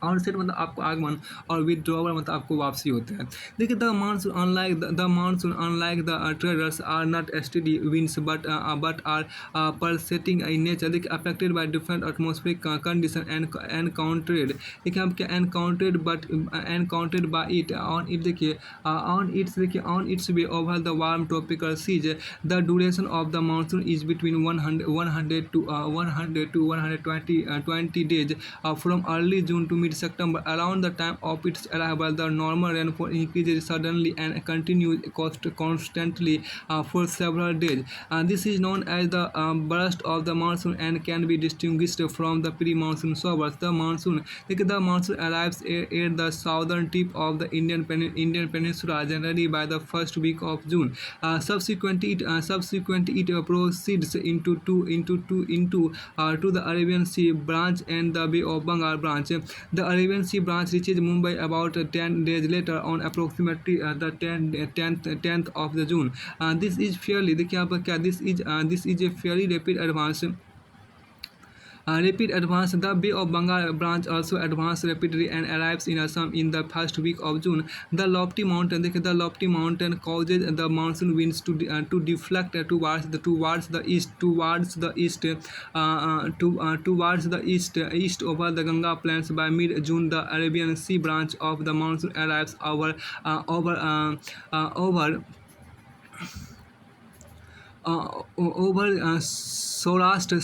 ऑनसेट मतलब आपको आगमन और विथड्रॉवल मतलब आपको वापसी होता है। देखिए the monsoon unlike the traders are not steady winds but are pulsating in nature. देखिए affected by different atmospheric condition encountered, देखिए हम क्या encountered by it on it देखिए on its way over the warm tropical seas. The duration of the monsoon is between 100 to 120 days from early June to mid-September. Around the time of its arrival, the normal rainfall increases suddenly and continues constantly for several days. This is known as the burst of the monsoon and can be distinguished from the pre-monsoon showers. The monsoon arrives at the southern tip of the Indian Peninsula generally by the first week of June. Subsequently, it proceeds into to the Arabian Sea branch and the Bay of Bengal branch. The Arabian Sea branch reaches Mumbai about 10 days later on approximately the 10th of the June. This is fairly देखिए यहाँ पर क्या this is a fairly rapid advance. The Bay of Bengal branch also advances rapidly and arrives in Assam in the first week of June. The lofty mountain causes the monsoon winds to deflect towards the east over the Ganga plains. By mid-June, the Arabian Sea branch of the monsoon arrives over Saurashtra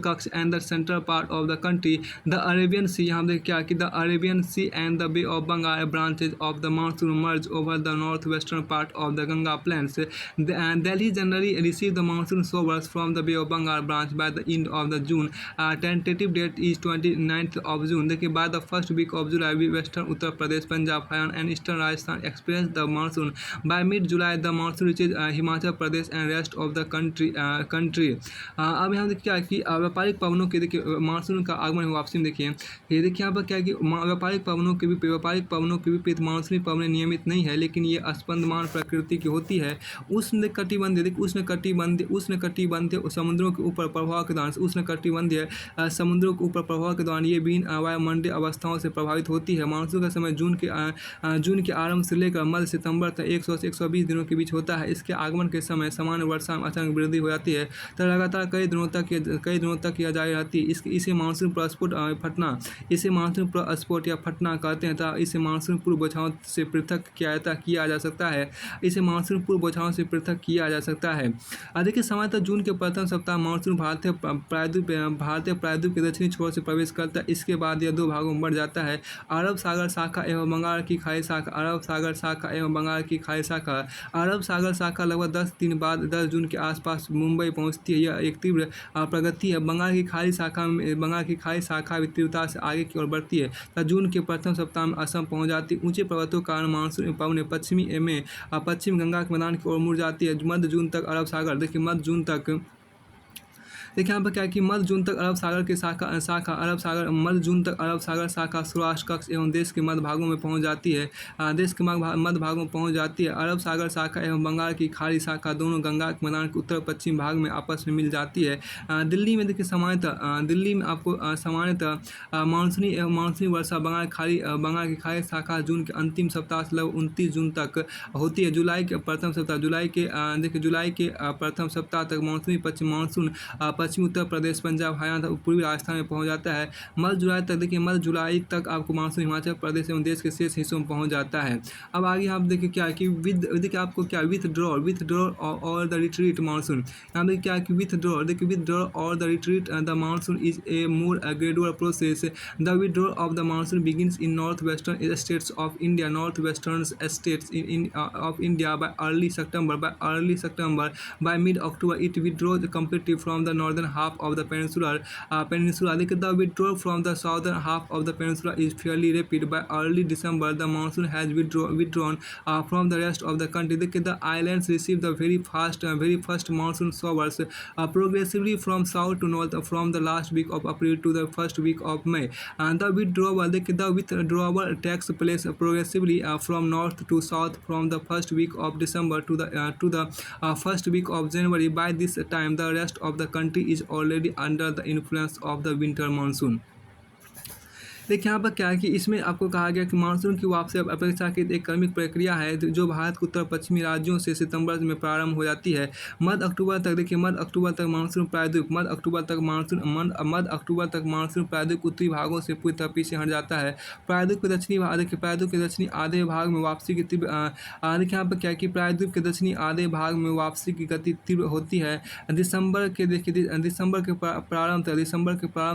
Kutch and the central part of the country. The Arabian Sea यहाँ पे क्या कि the Arabian Sea and the Bay of Bengal branches of the monsoon merge over the northwestern part of the Ganga plains. Delhi generally receive the monsoon showers from the Bay of Bengal branch by the end of the June. Tentative date is 29th of June. देखिए by the first week of July, western Uttar Pradesh, Punjab, Haryana and eastern Rajasthan experience the monsoon. By mid-July, the monsoon reaches Himachal Pradesh and rest of the country. अब यहाँ देखिए क्या है कि व्यापारिक पवनों के देखिए मानसून का आगमन वापसी में देखिए ये देखिए यहाँ पर क्या है कि व्यापारिक पवनों के विपरीत मानसूनी पवनें नियमित नहीं है, लेकिन ये स्पंदमान प्रकृति की होती है। उष्ण कटिबंधीय समुद्रों के ऊपर प्रभाव के दौरान समुद्रों के ऊपर प्रभाव के दौरान ये विभिन्न वायुमंडलीय अवस्थाओं से प्रभावित होती है। मानसून का समय जून के आरंभ से लेकर मध्य सितंबर तक 100 से 120 दिनों के बीच होता है। इसके आगमन के समय सामान्य वर्षा में अचानक वृद्धि हो जाती है, तो लगातार कई दिनों तक यह जारी रहती है। इसे मानसून प्रस्फोट या फटना कहते हैं, तथा इसे मानसून पूर्व बौछारों से पृथक किया जा सकता है। देखिए सामान्यतः जून के प्रथम सप्ताह मानसून भारतीय प्रायद्वीप के दक्षिणी छोर से प्रवेश करता है। इसके बाद यह दो भागों में बढ़ जाता है, अरब सागर शाखा एवं बंगाल की खाड़ी शाखा। अरब सागर शाखा लगभग 10 दिन बाद 10 जून के आसपास मुंबई पहुंचती है। यह एक तीव्र प्रगति है। बंगाल की खाड़ी शाखा भी तीव्रता से आगे की ओर बढ़ती है तथा जून के प्रथम सप्ताह में असम पहुंच जाती है। ऊंचे पर्वतों के कारण मानसून पवनें पश्चिम गंगा के मैदान की ओर मुड़ जाती है। मध्य जून तक अरब सागर यहाँ पर क्या है कि मध्य जून तक अरब सागर शाखा सौराष्ट्र कक्ष एवं देश के मध्य भागों में पहुंच जाती है। अरब सागर शाखा एवं बंगाल की खाड़ी शाखा दोनों गंगा के मैदान के उत्तर पश्चिम भाग में आपस में मिल जाती है। दिल्ली में देखिए सामान्यतः मानसूनी वर्षा बंगाल की खाड़ी शाखा जून के अंतिम सप्ताह से लगभग 29 जून तक होती है। जुलाई के प्रथम सप्ताह तक मानसूनी मानसून पश्चिमी उत्तर प्रदेश, पंजाब, हरियाणा तथा पूर्वी राजस्थान में पहुंच जाता है। मध्य जुलाई तक आपको मानसून हिमाचल प्रदेश एवं देश के शेष हिस्सों में पहुंच जाता है। अब आगे आप देखिए क्या है कि विथड्रॉल और द रिट्रीट मानसून। यहाँ देखिए क्या है कि विथड्रॉल और the retreat the monsoon is a more gradual process. The withdrawal of the monsoon begins in north western states of India by early September. By mid-October, it withdraws completely from the northern half of the peninsula. The withdrawal from the southern half of the peninsula is fairly rapid. By early December, the monsoon has withdrawn from the rest of the country. The islands receive the very first monsoon showers progressively from south to north from the last week of April to the first week of May. The withdrawal takes place progressively from north to south from the first week of December to the first week of January. By this time, the rest of the country is already under the influence of the winter monsoon. देखिए यहाँ पर क्या है कि इसमें आपको कहा गया कि मानसून की वापसी अपेक्षाकृत एक क्रमिक प्रक्रिया है जो भारत के उत्तर पश्चिमी राज्यों से सितंबर में प्रारंभ हो जाती है। मध्य अक्टूबर तक मानसून प्रायद्वीप उत्तरी भागों से पूरी तरह पीछे हट जाता है। प्रायद्वीप के दक्षिणी आधे भाग में वापसी की तीव्र यहाँ पर क्या है कि प्रायद्वीप के दक्षिणी आधे भाग में वापसी की गति तीव्र होती है। दिसंबर के प्रारंभ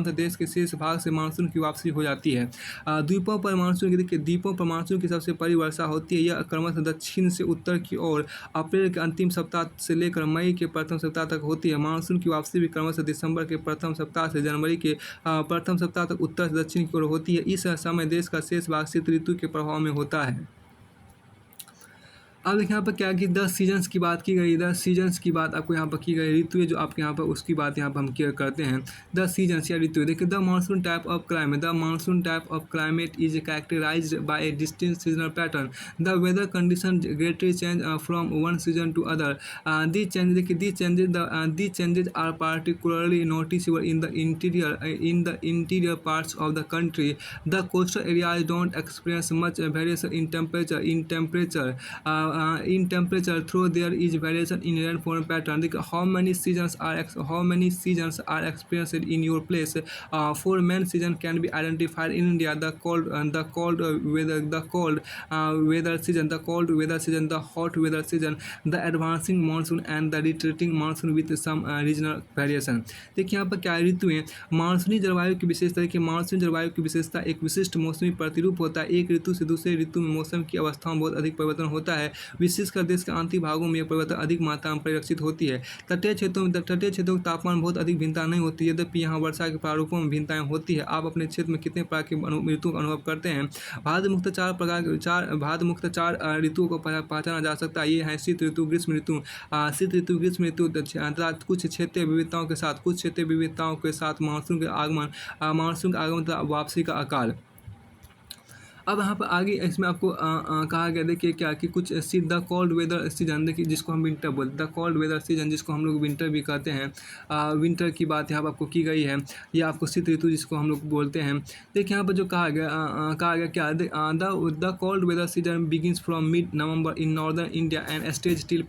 तक देश के शेष भाग से मानसून की वापसी हो जाती है। द्वीपों पर मानसून की सबसे बड़ी वर्षा होती है। यह क्रमशः दक्षिण से उत्तर की ओर अप्रैल के अंतिम सप्ताह से लेकर मई के प्रथम सप्ताह तक होती है। मानसून की वापसी भी क्रमशः दिसंबर के प्रथम सप्ताह से जनवरी के प्रथम सप्ताह तक उत्तर से दक्षिण की ओर होती है। इस समय देश का शेष भाग शीत ऋतु के प्रभाव में होता है। अब देखिए यहाँ पर क्या कि 10 सीजन्स की बात की गई। 10 सीजन्स की बात आपको यहाँ पर की गई। ऋतु जो आपके यहाँ पर उसकी बात यहाँ पर हम क्या करते हैं 10 सीजन्स या ऋतु। देखिए the monsoon type of climate is characterised by a distinct seasonal pattern. The weather condition greatly change from one season to other. These changes are particularly noticeable in the interior parts of the country. The coastal areas don't experience much variation in temperature. Though there is variation in rainfall pattern. How many seasons are experienced in your place? 4 main seasons can be identified in India: the cold weather season, the hot weather season, the advancing monsoon and the retreating monsoon with some regional variation. देखिए यहाँ पर क्या ऋतुएं मानसूनी जलवायु की विशेषता। देखिए मानसूनी जलवायु की विशेषता एक विशिष्ट मौसमी प्रतिरूप होता है। एक ऋतु से दूसरे ऋतु में मौसम की अवस्थाओं में बहुत अधिक परिवर्तन होता है। विशेषकर देश के आंतरिक भागों में यह परिवर्तन अधिक मात्रा में परिलक्षित होती है। तटीय क्षेत्रों का तापमान बहुत अधिक भिन्नता नहीं होती, यद्यपि यहाँ वर्षा के प्रारूपों में भिन्नताएं होती है। आप अपने क्षेत्र में कितने प्रकार की ऋतु का अनुभव करते हैं? भारत मुख्यतः चार ऋतुओं को पहचाना जा सकता है। ये हैं शीत ऋतु, ग्रीष्म ऋतु, ग्रीष्म ऋतु तथा कुछ क्षेत्रीय विविधताओं के साथ मानसून के आगमन तथा वापसी का अकाल। अब यहाँ पर आगे इसमें आपको कहा गया, देखिए क्या कि कुछ द कोल्ड वेदर सीजन, देखिए जिसको हम विंटर बोलते हैं, द कोल्ड वेदर सीजन जिसको हम लोग विंटर भी कहते हैं, विंटर की बात यहाँ पर आपको की गई है। या आपको शीत ऋतु जिसको हम लोग बोलते हैं। देखिए यहाँ पर जो कहा गया क्या, the cold weather season begins from mid November in northern India and stays till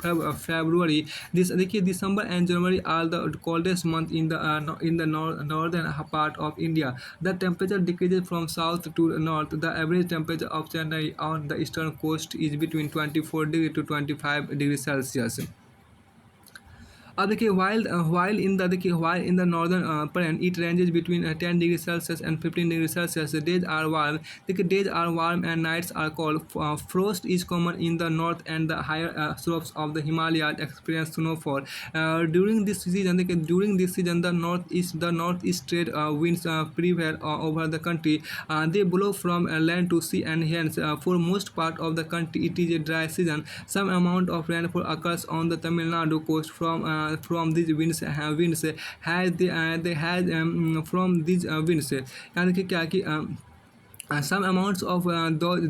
February. देखिए December and January are the coldest month in the northern part of India. The temperature decreases from south to north. The average temperature of Chennai on the eastern coast is between 24 degree to 25 degree Celsius. अब देखिए while in the northern parent it ranges between 10 degree Celsius and 15 degree Celsius. Days are warm. देखिए days are warm and nights are cold. Frost is common in the north and the higher slopes of the Himalayas experience snowfall. During this season the northeast trade winds prevail over the country. They blow from land to sea and hence for most part of the country it is a dry season. Some amount of rainfall occurs on the Tamil Nadu coast from these winds has from these winds, यानी कि क्या कि some amounts of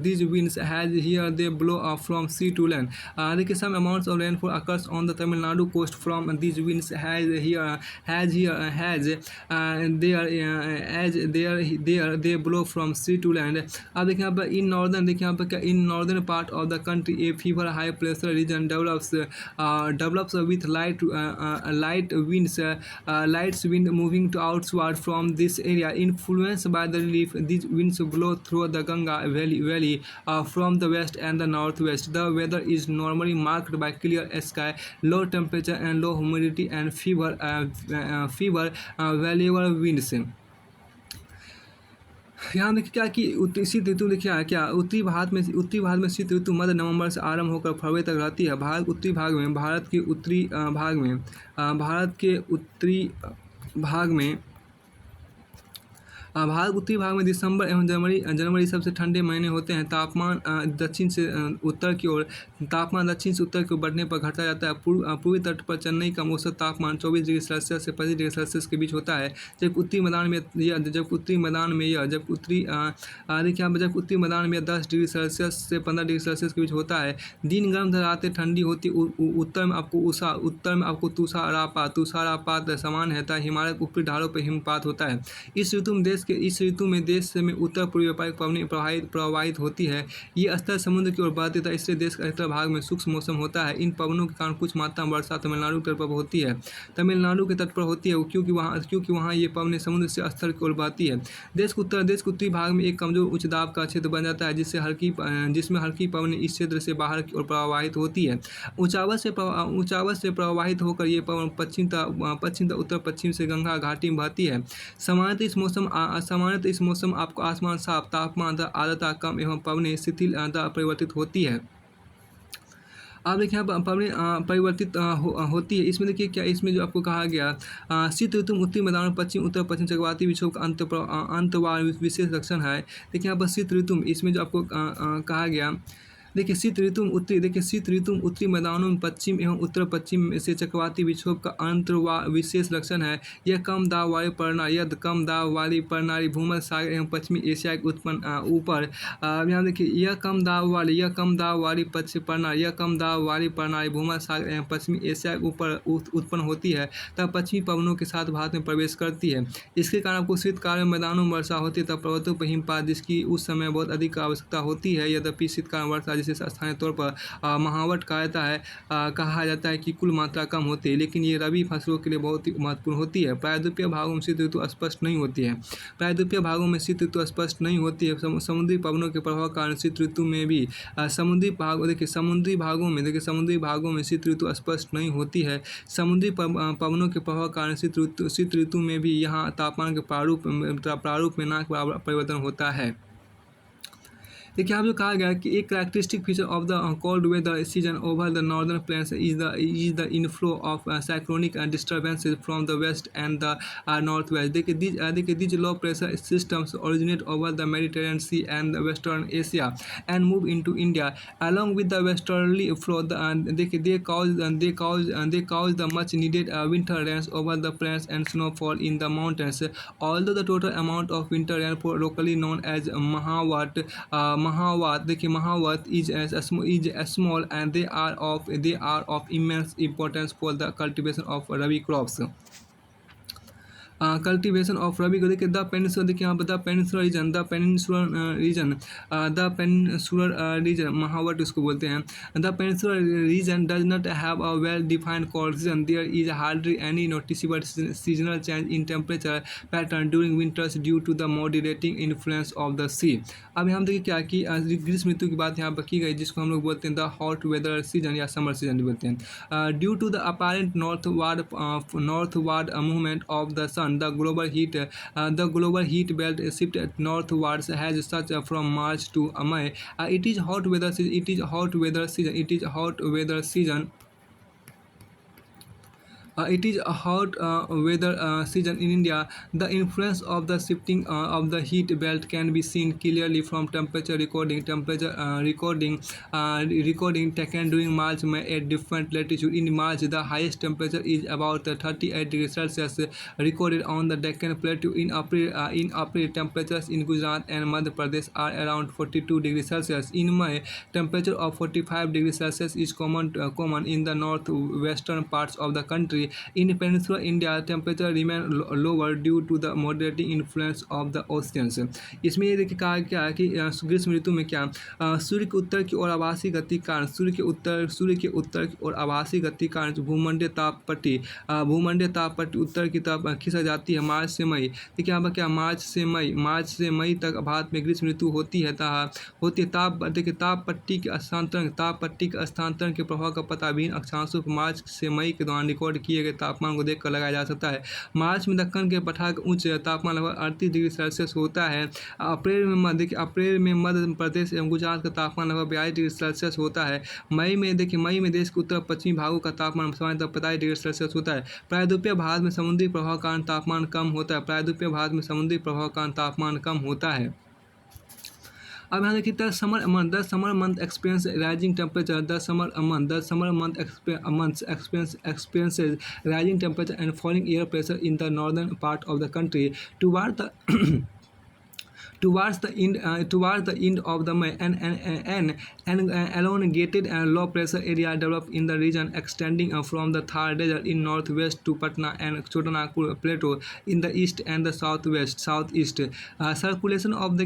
these winds has here they blow from sea to land. देखिए some amounts of rainfall occurs on the Tamil Nadu coast from these winds has there they blow from sea to land. अब देखिए यहाँ पर in northern part of the country a fever high pressure region develops with light wind moving to outward from this area. Influenced by the relief, these winds blow through the Ganga Valley from the west and the northwest. The weather is normally marked by clear sky, low temperature and low humidity and fever variable winds. यहाँ देखिए क्या कि शीत ऋतु देखिए क्या उत्तरी भारत में शीत ऋतु मध्य नवंबर से आरंभ होकर फरवरी तक रहती है। भारत के उत्तरी भाग में दिसंबर एवं जनवरी सबसे ठंडे महीने होते हैं। तापमान दक्षिण से उत्तर की ओर बढ़ने पर घटता जाता है। पूर्वी तट पर चेन्नई का औसत तापमान 24 डिग्री सेल्सियस से 25 डिग्री सेल्सियस के बीच होता है। जबकि उत्तरी मैदान में 10 डिग्री सेल्सियस से 15 डिग्री सेल्सियस के बीच होता है। दिन गर्म तथा रातें ठंडी होती। उत्तर में आपको तुषारपात सामान्य रहता है। हिमालय के ऊपरी ढालों पर हिमपात होता है। इस ऋतु में देश में उत्तर पूर्वी व्यापारिक पवनें प्रवाहित होती है। ये स्तर समुद्र की ओर बढ़ती है, इसलिए देश के अधिकतर भाग में शुष्क मौसम होता है। इन पवनों के कारण कुछ मात्रा में वर्षा तमिलनाडु के तट पर होती है क्योंकि वहाँ ये पवनें समुद्र से स्तर की ओर बहती है। देश के उत्तरी भाग में एक कमजोर उच्च दाब का क्षेत्र बन जाता है जिसमें हल्की पवनें इस क्षेत्र से बाहर की ओर प्रवाहित होती है। ऊंचावत से प्रवाहित होकर ये पवन पश्चिम तथा उत्तर पश्चिम से गंगा घाटी में बहती है। सामान्यतः इस मौसम आपको आसमान साफ, तापमान आर्द्रता कम एवं पवनें शिथिल परिवर्तित होती है। आप देखिए यहाँ पर पवनें परिवर्तित होती है। इसमें देखिए क्या, इसमें जो आपको कहा गया शीत ऋतु में उत्तरी मैदान उत्तर पश्चिम चक्रवाती विक्षोभ का अंतवार विशेष लक्षण है। देखिए यहाँ पर शीत ऋतु में इसमें जो आपको कहा गया, देखिए शीत ऋतु में उत्तरी मैदानों में पश्चिम एवं उत्तर पश्चिम से चक्रवाती विक्षोभ का अंतर्वाह विशेष लक्षण है। यह कम दाब वाली प्रणाली भूमध्य सागर एवं पश्चिमी एशिया के ऊपर यहाँ देखिए यह कम दाब वाली प्रणाली भूमध्य सागर एवं पश्चिमी एशिया के ऊपर उत्पन्न होती है तब पश्चिमी पवनों के साथ भारत में प्रवेश करती है। इसके कारण आपको शीतकाल में मैदानों में वर्षा होती है तब पर्वतों पर हिमपात जिसकी उस समय बहुत अधिक आवश्यकता होती है। यद्यपि शीतकाल वर्षा जिसे स्थानीय तौर पर महावट कहा जाता है कि कुल मात्रा कम होती है, लेकिन ये रबी फसलों के लिए बहुत ही महत्वपूर्ण होती है। प्रायद्वीपीय भागों में शीत ऋतु स्पष्ट नहीं होती है। समुद्री पवनों के प्रभाव के कारण शीत ऋतु में भी समुद्री भागों में शीत ऋतु स्पष्ट नहीं होती है। समुद्री पवनों के प्रभाव के कारण शीत ऋतु में भी यहाँ तापमान के प्रारूप में ना परिवर्तन होता है। देखिए यहाँ पे जो कहा गया है कि एक characteristic feature of the cold weather season over the northern plains is the inflow of cyclonic disturbances from the west and the northwest. These low pressure systems originate over the Mediterranean Sea and the Western Asia and move into India. Along with the westerly flow, they cause the much needed winter rains over the plains and snowfall in the mountains. Although the total amount of winter rainfall locally known as Mahawat is small, and they are of immense importance for the cultivation of rabi crops. Cultivation of rabi को देखिए the peninsular, देखिए यहाँ पर the peninsular reason महावट इसको बोलते हैं. The peninsular region does not have a well defined cold season. There is hardly any noticeable seasonal change in temperature pattern during winters due to the moderating influence of the sea. अब हम देखिए क्या कि ग्रीष्म ऋतु की बात यहाँ पर की गई, जिसको हम लोग बोलते हैं द हॉट वेदर सीजन या समर सीजन भी बोलते हैं. Due to the apparent northward movement of the sun, the global heat belt shift northwards has such from March to May. It is hot weather season. It is a hot weather season in India. The influence of the shifting of the heat belt can be seen clearly from temperature recording taken during March May at different latitude. In March, the highest temperature is about 38 degrees Celsius recorded on the Deccan Plateau. In April, temperatures in Gujarat and Madhya Pradesh are around 42 degrees Celsius. In May, temperature of 45 degrees Celsius is common in the northwestern parts of the country. In peninsular India, temperature remain lower due to the moderating influence of the oceans. इसमें ये देखिए कहा क्या है कि ग्रीष्म ऋतु में क्या सूर्य के उत्तर की ओर आभासी गति के कारण की ओर आभासी गति के कारण भूमंडलीय ताप पट्टी उत्तर की तरफ खिसक जाती है. मार्च से मई, देखिए यहाँ पर क्या मार्च से मई तक भारत में ग्रीष्म ऋतु होती है. ताप पट्टी के स्थानांतरण के प्रभाव का पता विभिन्न अक्षांशों पर मार्च से मई के दौरान रिकॉर्ड किए गए तापमान को देखकर लगाया जा सकता है. मार्च में दक्कन के पठार का उच्च तापमान लगभग 38 डिग्री सेल्सियस होता है. अप्रैल में मध्य प्रदेश एवं गुजरात का तापमान लगभग 42 डिग्री सेल्सियस होता है. मई में देश के उत्तर पश्चिमी भागों का तापमान सामान्यतः 45 डिग्री सेल्सियस होता है. प्रायद्वीपीय भारत में समुद्री प्रभाव का कारण तापमान कम होता है. अब यहाँ देखिए the summer month experience rising temperature. The summer month experiences rising temperature and falling air pressure in the northern part of the country. Towards the end of the May, an elongated low pressure area developed in the region, extending from the Thar Desert in northwest to Patna and Chota Nagpur Plateau in the east and the southeast. Circulation of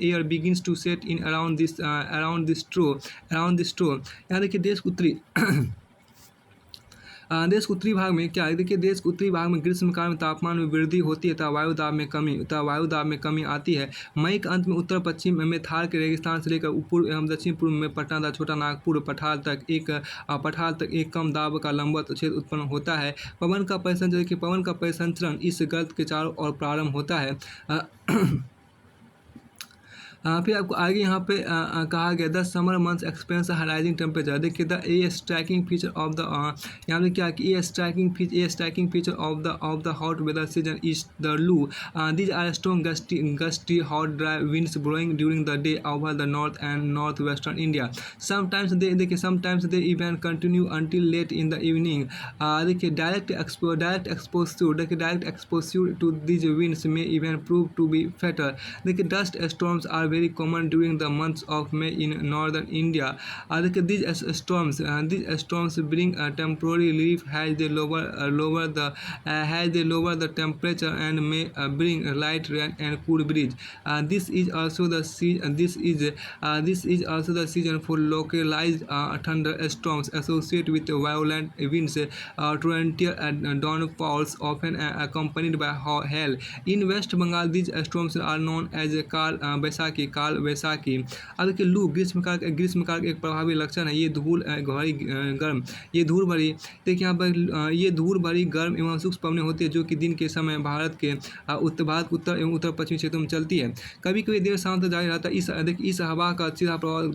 air begins to set in around this trough. यहाँ देखिए देश के उत्तरी भाग में क्या है, देखिए देश के उत्तरी भाग में ग्रीष्म काल में तापमान में वृद्धि होती है तथा वायुदाब में कमी आती है. मई के अंत में उत्तर पश्चिम में थार के रेगिस्तान से लेकर पूर्व एवं दक्षिण पूर्व में पटना तथा छोटा नागपुर पठार तक एक कम दाब का लंबवत क्षेत्र उत्पन्न होता है. पवन का परिसंचरण इस गर्त के चारों ओर प्रारंभ होता है. फिर आपको आगे यहाँ पे कहा गया the summer months experience rising temperature. देखिए the a striking feature of the यहाँ पे क्या कि a striking feature of the hot weather season is the loo. These are strong gusty hot dry winds blowing during the day over the north and north western India. Sometimes they even continue until late in the evening. देखिए direct exposure to these winds may even prove to B Fetter. देखिए dust storms are very common during the months of May in northern India. These storms bring temporary relief as they lower the temperature and may bring light rain and cool breeze. This is also the season for localized thunderstorms associated with violent winds, torrential downfalls often accompanied by hail. In West Bengal, these storms are known as Kal Baisakhi Baisakhi, Kal Baisakhi. अब देखिए लू ग्रीष्म काल का एक प्रभावी लक्षण है। ये धूल भरी गर्म, ये धूल भरी, देखिए यहाँ पर ये धूल भरी गर्म एवं शुष्क पवनें होती है जो कि दिन के समय भारत के उत्तर एवं उत्तर पश्चिमी क्षेत्रों में चलती है। कभी कभी देर शाम तक जारी रहता है। इस हवा का सीधा प्रभाव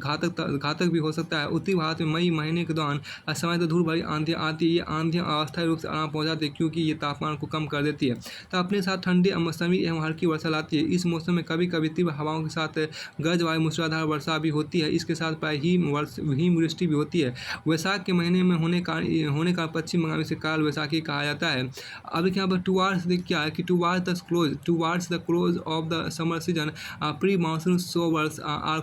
घातक भी हो सकता है। उत्तरी भारत में मई महीने के दौरान समय तो धूल भरी आंधियाँ आती है। ये आंधियाँ अस्थायी रूप से आराम पहुँचाती है क्योंकि ये तापमान को कम कर देती है, तो अपने साथ ठंडी मौसमी एवं हल्की वर्षा लाती है। इस मौसम में कभी कभी तीव्र हवाओं के साथ गरज वायु मूसलाधार वर्षा भी होती है। इसके साथ प्राय हिमवृष्टि भी होती है। वैशाख के महीने में होने का पश्चिम बंगाल में इसे काल वैशाखी कहा जाता है। अब यहाँ पर टुवार्ड्स क्या है कि towards the close of the summer season pre monsoon showers are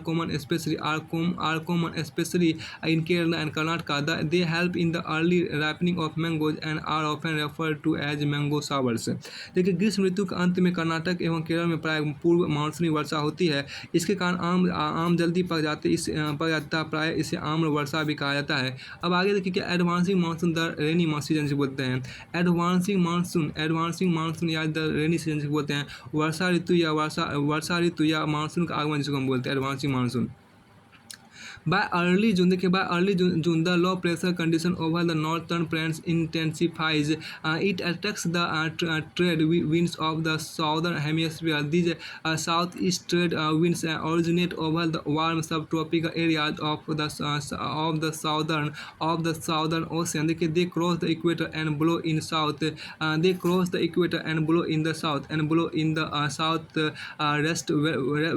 common especially in Kerala and Karnataka. They help in the early ripening of mangoes and are often referred to as mango showers. देखिए ग्रीष्म ऋतु के अंत में कर्नाटक एवं केरल में प्राय पूर्व मानसूनी वर्षा होती है। इसके कारण आम जल्दी पक जाता है, प्राय इसे आम्र वर्षा भी कहा जाता है। अब आगे देखिए क्या advancing monsoon the rainy season से बोलते हैं। एडवांसिंग मानसून या द रेनी सीजन से बोलते हैं। वर्षा ऋतु या मानसून का आगमन जिसको हम बोलते हैं advancing monsoon. By early June, the low pressure condition over the northern plains intensifies. It attracts the trade winds of the southern hemisphere. These southeast trade winds originate over the warm subtropical areas of the southern ocean. They cross the equator and blow in south. They cross the equator and blow in the south and blow in the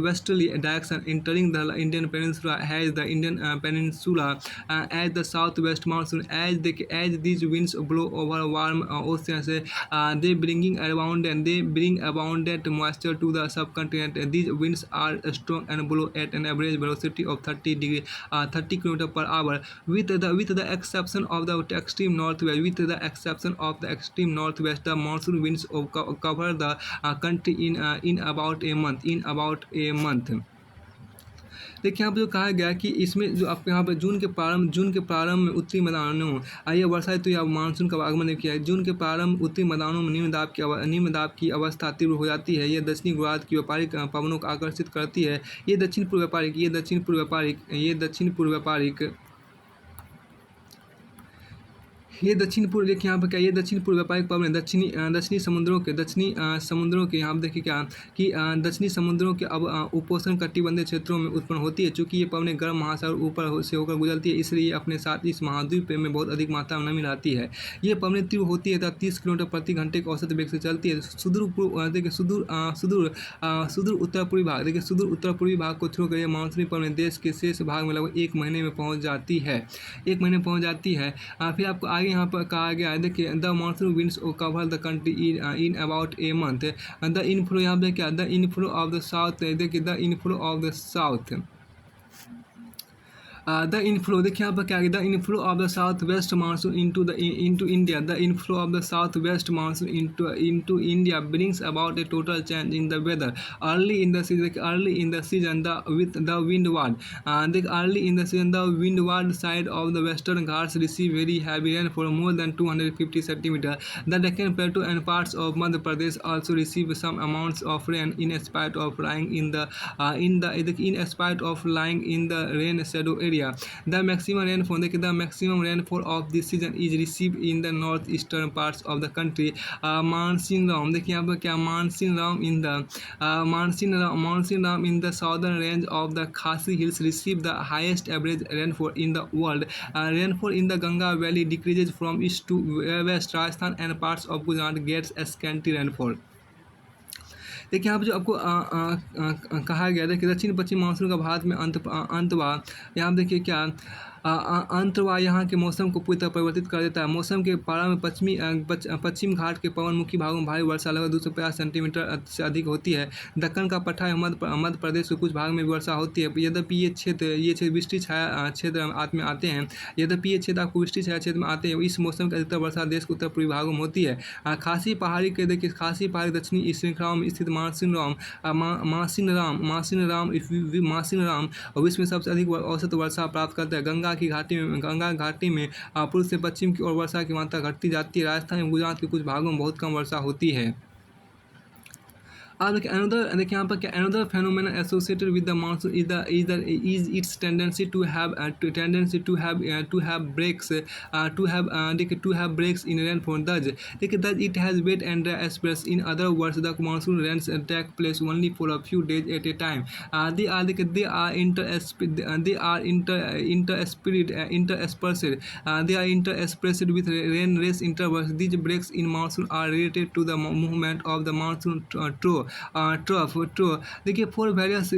westerly direction, entering the Indian Peninsula as the Indian Peninsula as the southwest monsoon. As these winds blow over warm oceans, they bring abundant moisture to the subcontinent. These winds are strong and blow at an average velocity of 30 km per hour, with the exception of the extreme northwest. The monsoon winds cover the country in about a month. देखिए यहाँ पर जो कहा गया कि इसमें जो आपके यहाँ पर जून के प्रारंभ में उत्तरी मैदानों आइए वर्षा ऋतु या मानसून का आगमन किया है। जून के प्रारंभ उत्तरी मैदानों में निम्न दाब की अवस्था तीव्र हो जाती है। यह दक्षिणी गोलार्ध की व्यापारिक पवनों को आकर्षित करती है। ये दक्षिण देखिए यहाँ पर क्या ये दक्षिण पूर्व व्यापारिक पवन दक्षिणी समुद्रों के यहाँ पर देखिए क्या कि दक्षिणी समुद्रों के अब उपोष्ण कटिबंधीय क्षेत्रों में उत्पन्न होती है। चूँकि ये पवनें गर्म महासागर ऊपर से होकर गुजरती है, इसलिए अपने साथ इस महाद्वीप में बहुत अधिक मात्रा में नमी लाती है। ये पवनें तीव्र होती है तथा 30 किलोमीटर प्रति घंटे के औसत वेग से चलती है। सुदूर उत्तर पूर्वी भाग को छोड़कर ये मानसूनी पवनें देश के शेष भाग में लगभग एक महीने में पहुँच जाती है। फिर आपको आगे यहाँ पर कहा गया है देखिए the monsoon winds cover the country in about a month. The inflow यहाँ पे क्या the inflow of the south, देखिए the inflow of the south the inflow देखिए यहाँ पर क्या है the inflow of the south west monsoon into India. The inflow of the south west monsoon into India brings about a total change in the weather early in the season with the windward. Early in the season the windward side of the western Ghats receive very heavy rainfall more than 250 centimetre. The Deccan plateau and parts of Madhya Pradesh also receive some amounts of rain in spite of lying in the rain shadow area. The maximum rainfall of this season is received in the northeastern parts of the country. Monsoon देखिए यहाँ पर क्या monsoon in the southern range of the Khasi Hills receive the highest average rainfall in the world. Rainfall in the Ganga Valley decreases from east to west. Rajasthan and parts of Gujarat gets scanty rainfall. देखिए यहाँ पर जो आपको कहा गया था कि दक्षिण पश्चिम मानसून का भारत में अंतवा यहाँ पर देखिए क्या अंतवा यहाँ के मौसम को पूरी तरह परिवर्तित कर देता है। मौसम के प्रारंभ में पश्चिम घाट के पवनमुखी भागों में भारी वर्षा लगभग 250 सेंटीमीटर से अधिक होती है। दक्कन का पठार एवं मध्य प्रदेश के कुछ भाग में भी वर्षा होती है। यद्यपि ये क्षेत्र वृष्टि छाया क्षेत्र में आते हैं। आपको वृष्टि छाया क्षेत्र में आते हैं। इस मौसम की अधिकतर वर्षा देश के उत्तर पूर्वी भागों में होती है। खासी पहाड़ी दक्षिणी श्रृंखलाओं में स्थित मासिन राम विश्व में सबसे अधिक औसत वर्षा प्राप्त करता है। गंगा घाटी में पूर्व से पश्चिम की ओर वर्षा की मात्रा घटती जाती है। राजस्थान एवं गुजरात के कुछ भागों में बहुत कम वर्षा होती है। अब देखिए यहाँ पर क्या another phenomenon associated with the monsoon is its tendency to have breaks to have breaks in rainfall. Thus it has wet and dry spells. In other words, the monsoon rains take place only for a few days at a time. They are interspersed with rain race intervals. These breaks in monsoon are related to the movement of the monsoon trough. देखिए for various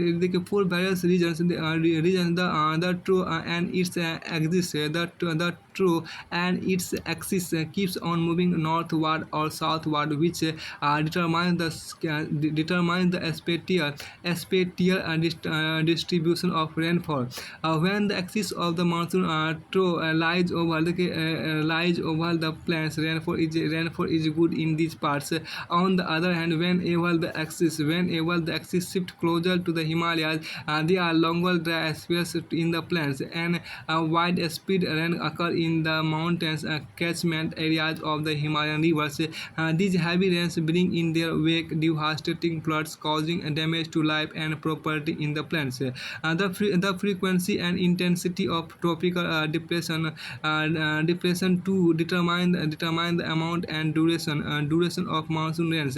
regions the trough and its axis the trough and its axis keeps on moving northward or southward, which determines the spatial distribution of rainfall. When the axis of the monsoon trough lies over the plains, rainfall is good in these parts. On the other hand, whenever the axis shifts closer to the Himalayas, there are longer dry spells in the plains, and widespread rain occur in the mountains catchment areas of the Himalayan rivers. These heavy rains bring in their wake devastating floods, causing damage to life and property in the plains. The frequency and intensity of tropical depression to determine the amount and duration of monsoon rains.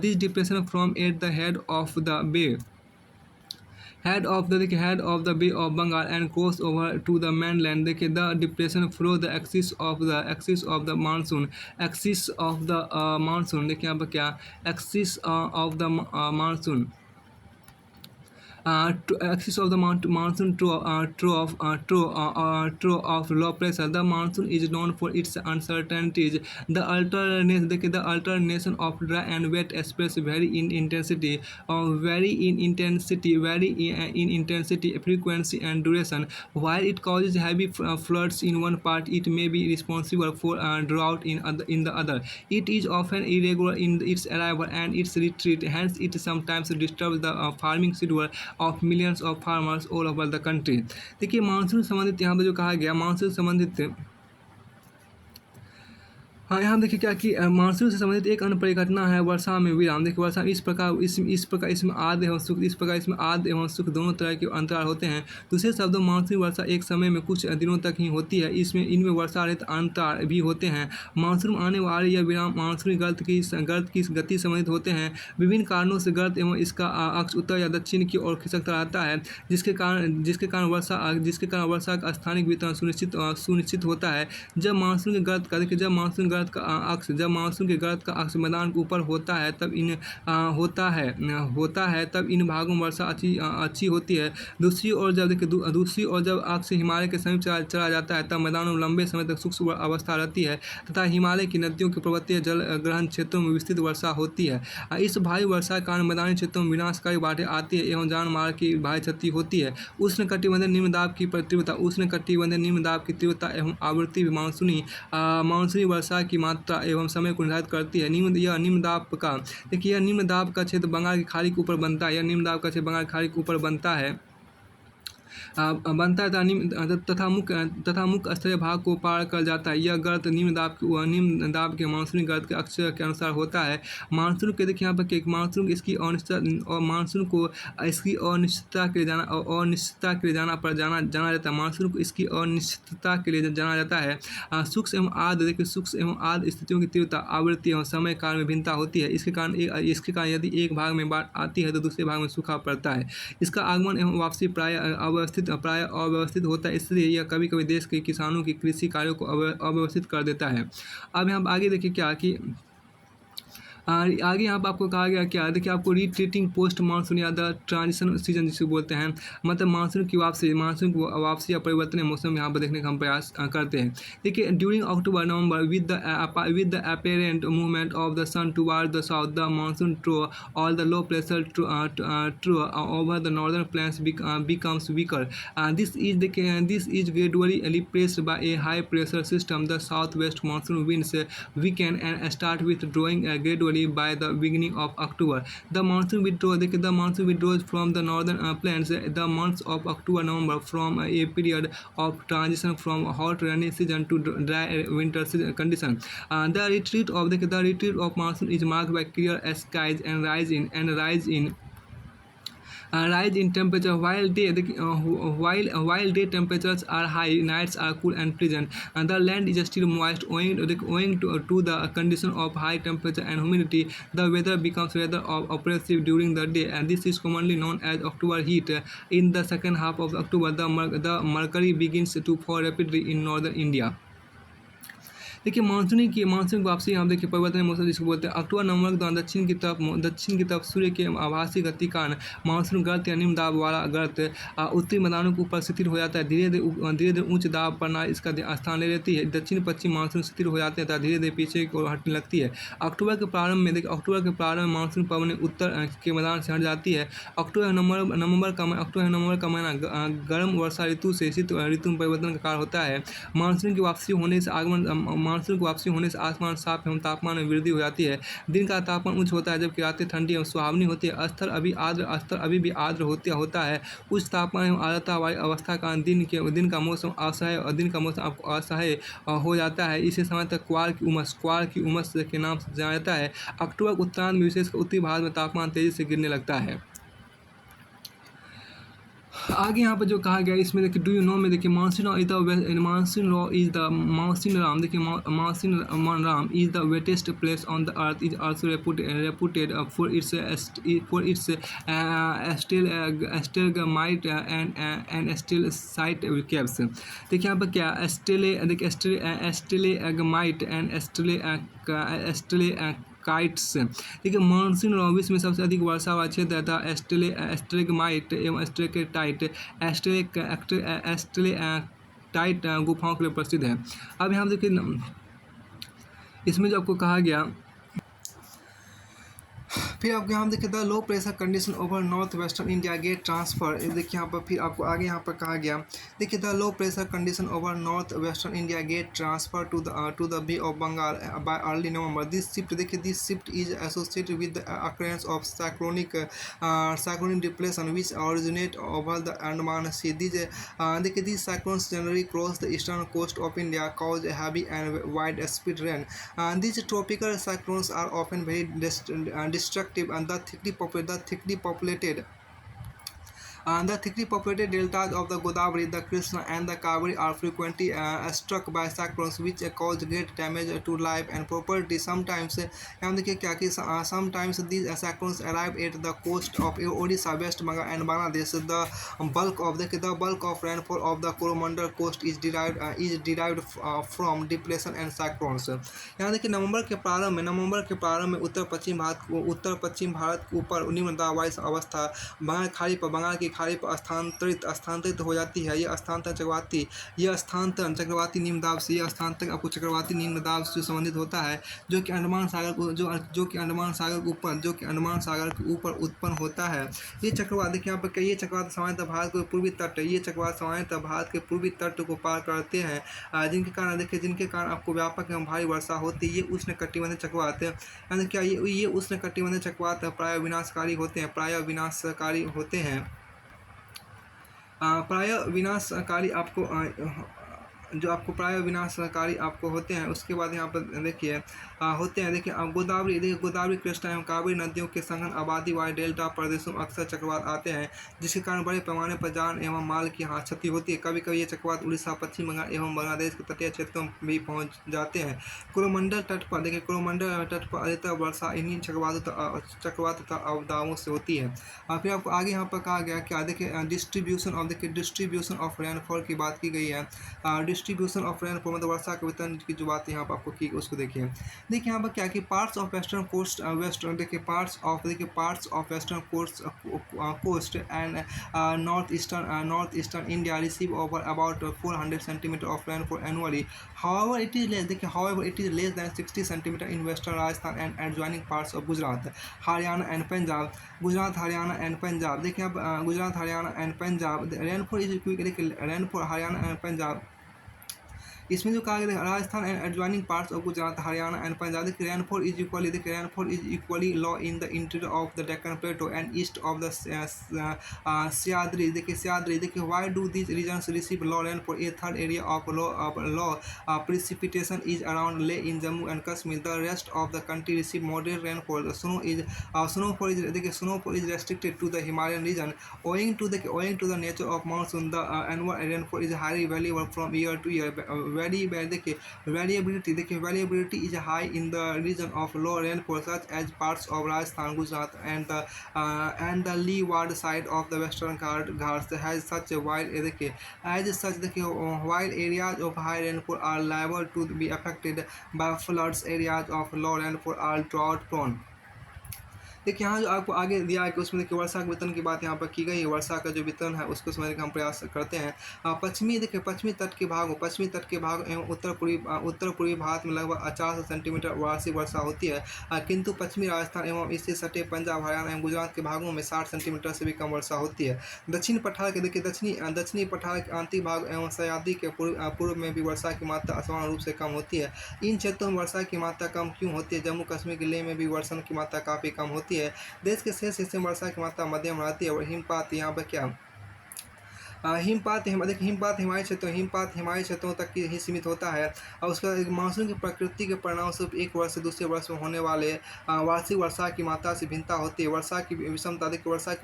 This depression from at the head of the Bay of Bengal and cross over to the mainland. The depression flow the axis of the monsoon. देखिए यहाँ पर क्या axis of the monsoon. Axis of the monsoon trough of low pressure. The monsoon is known for its uncertainties. The alternation of dry and wet spells vary in intensity, frequency, and duration. While it causes heavy floods in one part, it may be responsible for drought in the other. It is often irregular in its arrival and its retreat. Hence, it sometimes disturbs the farming schedule of millions of farmers all over the country. देखिए monsoon संबंधित यहाँ पर जो कहा गया monsoon संबंधित हाँ यहाँ देखिए क्या कि मानसून से संबंधित एक अन्य परिघटना है वर्षा में विराम। देखिए वर्षा इस प्रकार इसमें आर्द्र एवं शुष्क दोनों तरह के अंतराल होते हैं। दूसरे शब्दों मानसूनी वर्षा एक समय में कुछ दिनों तक ही होती है। इनमें वर्षा रहित अंतराल भी होते हैं। मानसून आने वाले या विराम मानसूनी गर्त की गति संबंधित होते हैं। विभिन्न कारणों से गर्त एवं इसका अक्ष उत्तर या दक्षिण की ओर खिसकता रहता है, जिसके कारण वर्षा का स्थानिक वितरण सुनिश्चित होता है। जब मानसून के गर्त का अक्ष मैदान के ऊपर होता है तब इन भागों में वर्षा अच्छी होती है। दूसरी ओर जब अक्ष हिमालय के समीप चला जाता है तब मैदानों में लंबे समय तक शुष्क अवस्था रहती है तथा हिमालय की नदियों के पर्वतीय जल ग्रहण क्षेत्रों में विस्तृत वर्षा होती है। इस भारी वर्षा के कारण मैदानी क्षेत्रों में विनाशकारी बाढ़ें आती है एवं जान माल की भारी क्षति होती है। उष्णकटिबंधीय निम्न दाब की तीव्रता एवं आवृत्ति भी मानसूनी वर्षा की मात्रा एवं समय को निर्धारित करती है। निम्न दाब का क्षेत्र बंगाल की खाड़ी के ऊपर बनता है तथा मुख्य स्तरीय भाग को पार कर जाता है। यह गर्त निम्न दाब के मानसूनी गर्त के अक्ष के अनुसार होता है। मानसून के देखिए यहाँ पर मानसून इसकी अनिश्चितता के लिए जाना जाता है। मानसून को इसकी अनिश्चितता के लिए जाना जाता है। सूक्ष्म एवं आर्द्र स्थितियों की तीव्रता आवृत्ति एवं समय काल में भिन्नता होती है। इसके कारण यदि एक भाग में बाढ़ आती है तो दूसरे भाग में सूखा पड़ता है। इसका आगमन एवं वापसी प्राय अव्यवस्थित होता है, इसलिए यह कभी कभी देश के किसानों की कृषि कार्यों को अव्यवस्थित कर देता है। अब यहाँ आगे देखिए क्या कि आगे यहाँ पर आपको कहा गया क्या देखिए आपको रिट्रीटिंग पोस्ट मानसून या द ट्रांजिशन सीजन जिसे बोलते हैं, मतलब मानसून की वापसी या परिवर्तन मौसम यहाँ पर देखने का हम प्रयास करते हैं। देखिए during October November with the apparent movement of the sun toward the south the monsoon trough और the low pressure trough over the northern plains becomes weaker. This is gradually replaced by a high pressure system. The southwest monsoon winds weaken and start withdrawing gradually gradually by the beginning of October. The monsoon withdraws from the northern plains the months of October November from a period of transition from hot rainy season to dry winter season condition. The retreat of monsoon is marked by clear skies and rise in temperature while day temperatures are high, nights are cool and pleasant, and the land is still moist owing to the condition of high temperature and humidity. The weather becomes rather oppressive during the day, and this is commonly known as October heat. In the second half of October, the mercury begins to fall rapidly in northern India. देखिए monsoon की वापसी हम देखिए परिवर्तन मौसम जिसको बोलते हैं अक्टूबर नवंबर के दौरान दक्षिण की तरफ सूर्य के आभासी गति कारण मानसून गर्त या निम्न दाब वाला गर्त उत्तरी मैदानों के ऊपर शिथिल हो जाता है। धीरे धीरे उच्च दाब प्रणाली इसका स्थान ले लेती है। दक्षिण पश्चिम मानसून शिथिल हो जाते हैं तथा धीरे धीरे पीछे की ओर हटने लगती है। अक्टूबर के प्रारंभ में मानसून पवन उत्तर के मैदान से हट जाती है। अक्टूबर नवंबर का महीना गर्म वर्षा ऋतु से शीत ऋतु में परिवर्तन का कारण होता है। मानसून की वापसी होने से आसमान साफ एवं तापमान में वृद्धि हो जाती है। दिन का तापमान उच्च होता है जबकि रातें ठंडी एवं सुहावनी होती है। स्थल अभी भी आर्द्र होता है। उच्च तापमान एवं आर्द्रता वाली अवस्था का दिन का मौसम असह्य हो जाता है। इसी समय तक क्वार की उमस के नाम से जाना जाता है। अक्टूबर के उत्तरार्ध में विशेषकर उत्तरी भारत में तापमान तेजी से गिरने लगता है। आगे यहाँ पर जो कहा गया इसमें देखिए डू यू नो में देखिए Mawsynram is the wettest place on the earth is also reputed for its stalagmite and stalactite caves. देखिए यहाँ पर क्या स्टेलेग्माइट एंड काइट्स। देखिए मानसून विश्व में सबसे अधिक वर्षा वाला क्षेत्र था स्टेलेग्माइट एवं स्टेलेक्टाइट गुफाओं के लिए प्रसिद्ध है। अब यहाँ देखिए इसमें जो आपको कहा गया फिर आपको यहाँ देखिए the low pressure condition over north western India get transfer. देखिए यहाँ पर फिर आपको आगे यहाँ पर कहा गया देखिए the low pressure condition over north western India get transfer to the bay of Bengal by early November. This shift is associated with the occurrence of cyclonic depression which originate over the Andaman sea. These cyclones generally cross the eastern coast of India, cause heavy and widespread rain. These tropical cyclones are often very destructive and the thickly populated deltas of the Godavari, the Krishna and the Kaveri are frequently struck by cyclones which cause great damage to life and property. Sometimes these cyclones arrive at the coast of Odisha, West Bengal and Bangladesh. The bulk of rainfall of the Coromandel coast is derived from depression and cyclones. यहाँ देखिए नवंबर के प्रारंभ में उत्तर पश्चिम भारत के ऊपर निम्न दाब वाली अवस्था बंगाल की खाड़ी पर स्थानांतरित हो जाती है। यह स्थानांतरण चक्रवाती निम्न दाब से आपको चक्रवाती निम्न दाब से संबंधित होता है जो कि अंडमान सागर के ऊपर उत्पन्न होता है। ये चक्रवात देखिए यहाँ पर चक्रवात सामान्यतः भारत के पूर्वी तट को पार करते हैं जिनके कारण आपको व्यापक एवं भारी वर्षा होती है। ये उष्णकटिबंधीय चक्रवात यानी क्या ये उष्णकटिबंधीय चक्रवात प्राय विनाशकारी होते हैं उसके बाद यहाँ पर देखिए गोदावरी कृष्णा एवं कावेरी नदियों के संगम आबादी वाले डेल्टा प्रदेशों में अक्सर चक्रवात आते हैं जिसके कारण बड़े पैमाने पर जान एवं माल की क्षति होती है। कभी कभी ये चक्रवात उड़ीसा, पश्चिम बंगाल एवं बांग्लादेश के तटीय क्षेत्रों में भी पहुँच जाते हैं। कोरोमंडल तट पर अधिकतर वर्षा इन्हीं चक्रवात तथा अवदाहों से होती है। फिर आपको आगे यहाँ पर कहा गया क्या देखिए डिस्ट्रीब्यूशन ऑफ रेनफॉल की बात की गई है। डिस्ट्रीब्यूशन ऑफ रेनफॉल मतलब वर्षा के वितरण की जो बात यहाँ पर आपको की उसको देखिए यहाँ पर क्या कि parts of western coast and north eastern India receive over about 400 centimetre of rainfall annually. However it is less than 60 centimetre in western Rajasthan and adjoining parts of Gujarat, Haryana and Punjab. देखिए अब Gujarat, Haryana and Punjab rainfall Haryana and Punjab इसमें जो कहा गया है, Rajasthan and adjoining parts of Gujarat, Haryana and Punjab, देखिए rainfall is equally low in the interior of the Deccan plateau and east of the Sahyadri, देखिए सह्याद्री, देखिए why do these regions receive low rainfall? A third area of low precipitation is around Leh in Jammu and Kashmir. The rest of the country receive moderate rainfall. Snowfall is restricted to the Himalayan region. Owing to the nature of monsoon, the annual rainfall is highly variable from year to year. Variability is high in the region of low rainfall, such as parts of Rajasthan, Gujarat, and the leeward side of the Western Ghats has such a wide area. As such, while areas of high rainfall are liable to be affected by floods, areas of low rainfall are drought prone. देखिए यहाँ जो आपको आगे दिया है कि उसमें देखिए वर्षा के वितरण की बात यहाँ पर की गई है। वर्षा का जो वितरण है उसको समझने का हम प्रयास करते हैं। पश्चिमी तट के भाग एवं उत्तर पूर्वी भारत में लगभग 50 सेंटीमीटर वार्षिक वर्षा होती है, किंतु पश्चिमी राजस्थान एवं इससे सटे पंजाब, हरियाणा एवं गुजरात के भागों में 60 सेंटीमीटर से भी कम वर्षा होती है। दक्षिणी पठार के आंतरिक भाग एवं सह्याद्री के पूर्व में भी वर्षा की मात्रा असमान रूप से कम होती है। इन क्षेत्रों में वर्षा की मात्रा कम क्यों होती है? जम्मू कश्मीर के लेह में भी वर्षा की मात्रा काफ़ी कम होती है। देश के शेष हिस्से में वर्षा की मात्रा मध्यम रहती है और हिमपात यहाँ पर क्या हिमपात हिमालयी क्षेत्रों तक ही सीमित होता है। और उसका मानसून की प्रकृति के परिणामस्वरूप एक वर्ष से दूसरे वर्ष में होने वाले वार्षिक वर्षा की मात्रा से भिन्नता होती है। वर्षा की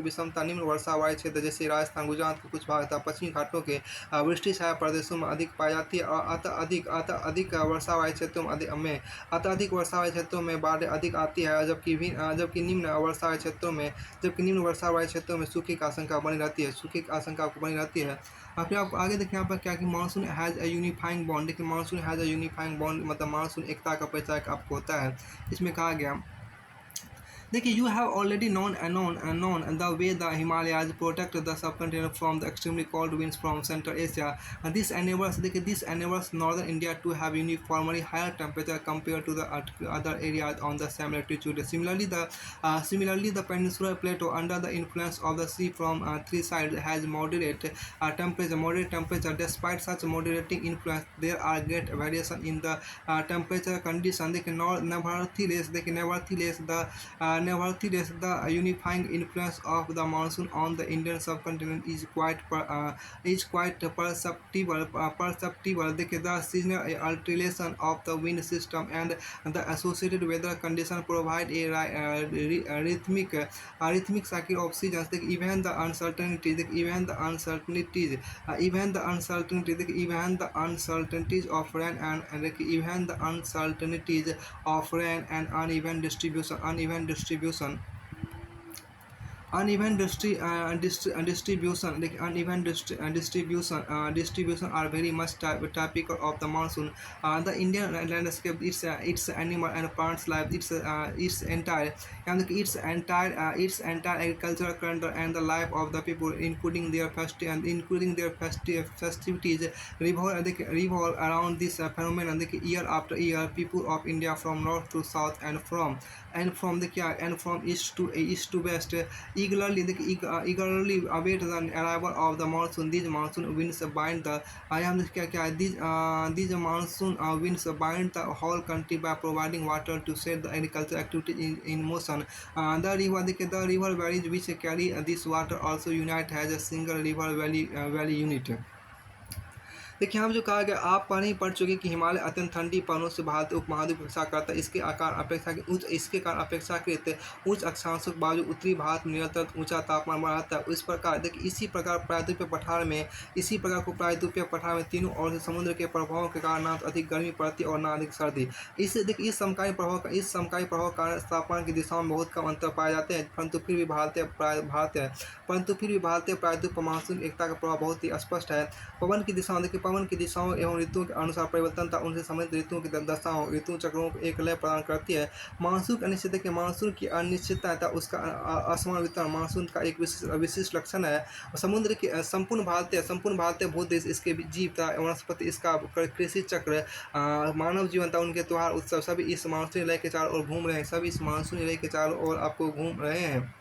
विषमता निम्न वर्षा वाले क्षेत्र जैसे राजस्थान, गुजरात के कुछ भाग तथा पश्चिमी घाटों के वृष्टि छाया प्रदेशों में अधिक पाई जाती है और अत्यधिक वर्षा वाले क्षेत्रों में बाढ़ अधिक आती है, जबकि निम्न वर्षा वाले क्षेत्रों में सूखे की आशंका बनी रहती है। फिर आपको आगे देखिए यहाँ पर क्या कि monsoon has a unifying bond. देखिए monsoon has a unifying bond मतलब मानसून एकता का परिचायक आपको होता है। इसमें कहा गया देखिए you have already known the way the Himalayas protect the subcontinent from the extremely cold winds from Central Asia. This enables northern India to have uniformly higher temperature compared to the other areas on the same latitude. Similarly, the peninsular plateau under the influence of the sea from three sides has moderate temperature. Despite such moderating influence, there are great variation in the temperature condition. Nevertheless, the unifying influence of the monsoon on the Indian subcontinent is quite perceptible. The seasonal alternation of the wind system and the associated weather conditions provide a rhythmic cycle of seasons. Even the uncertainties of rain and uneven distribution are very much typical of the monsoon. The Indian landscape, its animal and plants life, its entire agricultural calendar and the life of the people, including their festivities, revolve around this phenomenon. Year after year, people of India from north to south and from east to west eagerly await the arrival of the monsoon. These monsoon winds bind the whole country by providing water to set the agricultural activity in motion. The river valleys which carry this water also unite as a single river valley unit. देखिए हम जो कहा गया आप पढ़ चुके कि हिमालय अत्यंत ठंडी पहाड़ों से भारत उपमहाद्वीप रक्षा करता है। इसके कारण अपेक्षाकृत उच्च अक्षांशों के बावजूद उत्तरी भारत में निरंतर ऊंचा तापमान बढ़ा रहता है। इस प्रकार देखिए इसी प्रकार प्रायद्वीपीय पठार में तीनों ओर से समुद्र के प्रभाव के कारण ना तो अधिक गर्मी पड़ती और ना अधिक सर्दी। इस समकारी प्रभाव के कारण तापमान की दिशाओं में बहुत कम अंतर पाए जाते हैं, परंतु फिर भी भारतीय प्रायद्वीप मानसून एकता का प्रभाव बहुत ही स्पष्ट है। पवन की दिशाओं एवं ऋतुओं के अनुसार परिवर्तनता उनसे संबंधित ऋतुओं की दशाओं ऋतु चक्रों को एक लय प्रदान करती है। मानसून की अनिश्चितता उसका असमान वितरण मानसून का एक विशिष्ट लक्षण है। समुद्र के संपूर्ण भारतीय भूदेश, इसके जीवता वनस्पति, इसका कृषि चक्र, मानव जीवनता, उनके त्योहार उत्सव सभी इस मानसूनी लय के चारों ओर घूम रहे हैं। आपको घूम रहे हैं।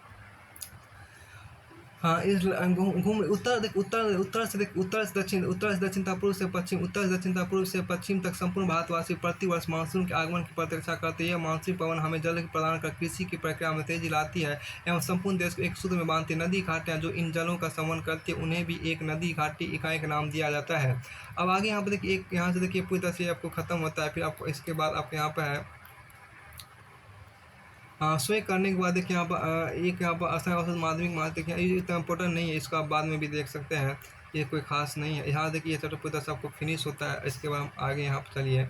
हाँ, इस घूम उत्तर से दक्षिण तथा पूर्व से पश्चिम, उत्तर से दक्षिण तथा पूर्व से पश्चिम तक संपूर्ण भारतवासी प्रतिवर्ष मानसून के आगमन की प्रतीक्षा करते हैं। यह मानसूनी पवन हमें जल प्रदान कर कृषि की प्रक्रिया में तेजी लाती है एवं संपूर्ण देश को एक सूत्र में बांधती है। नदी घाटियाँ जो इन जलों का संवहन करती है, उन्हें भी एक नदी घाटी इकाई का नाम दिया जाता है। अब आगे यहाँ पे देखिए, एक यहाँ से देखिए पूरी तरह से आपको खत्म होता है। फिर आपको इसके बाद आपके यहाँ पे है सो ये करने के बाद देखिए यहाँ पर एक यहाँ पर असम औसत माध्यमिक मार्क्स देखिए, ये इतना इंपॉर्टेंट नहीं है, इसको आप बाद में भी देख सकते हैं, ये कोई खास नहीं है। यहाँ देखिए ये चैप्टर पूरी तरह से आपको फिनिश होता है। इसके बाद हम आगे यहाँ पर चलिए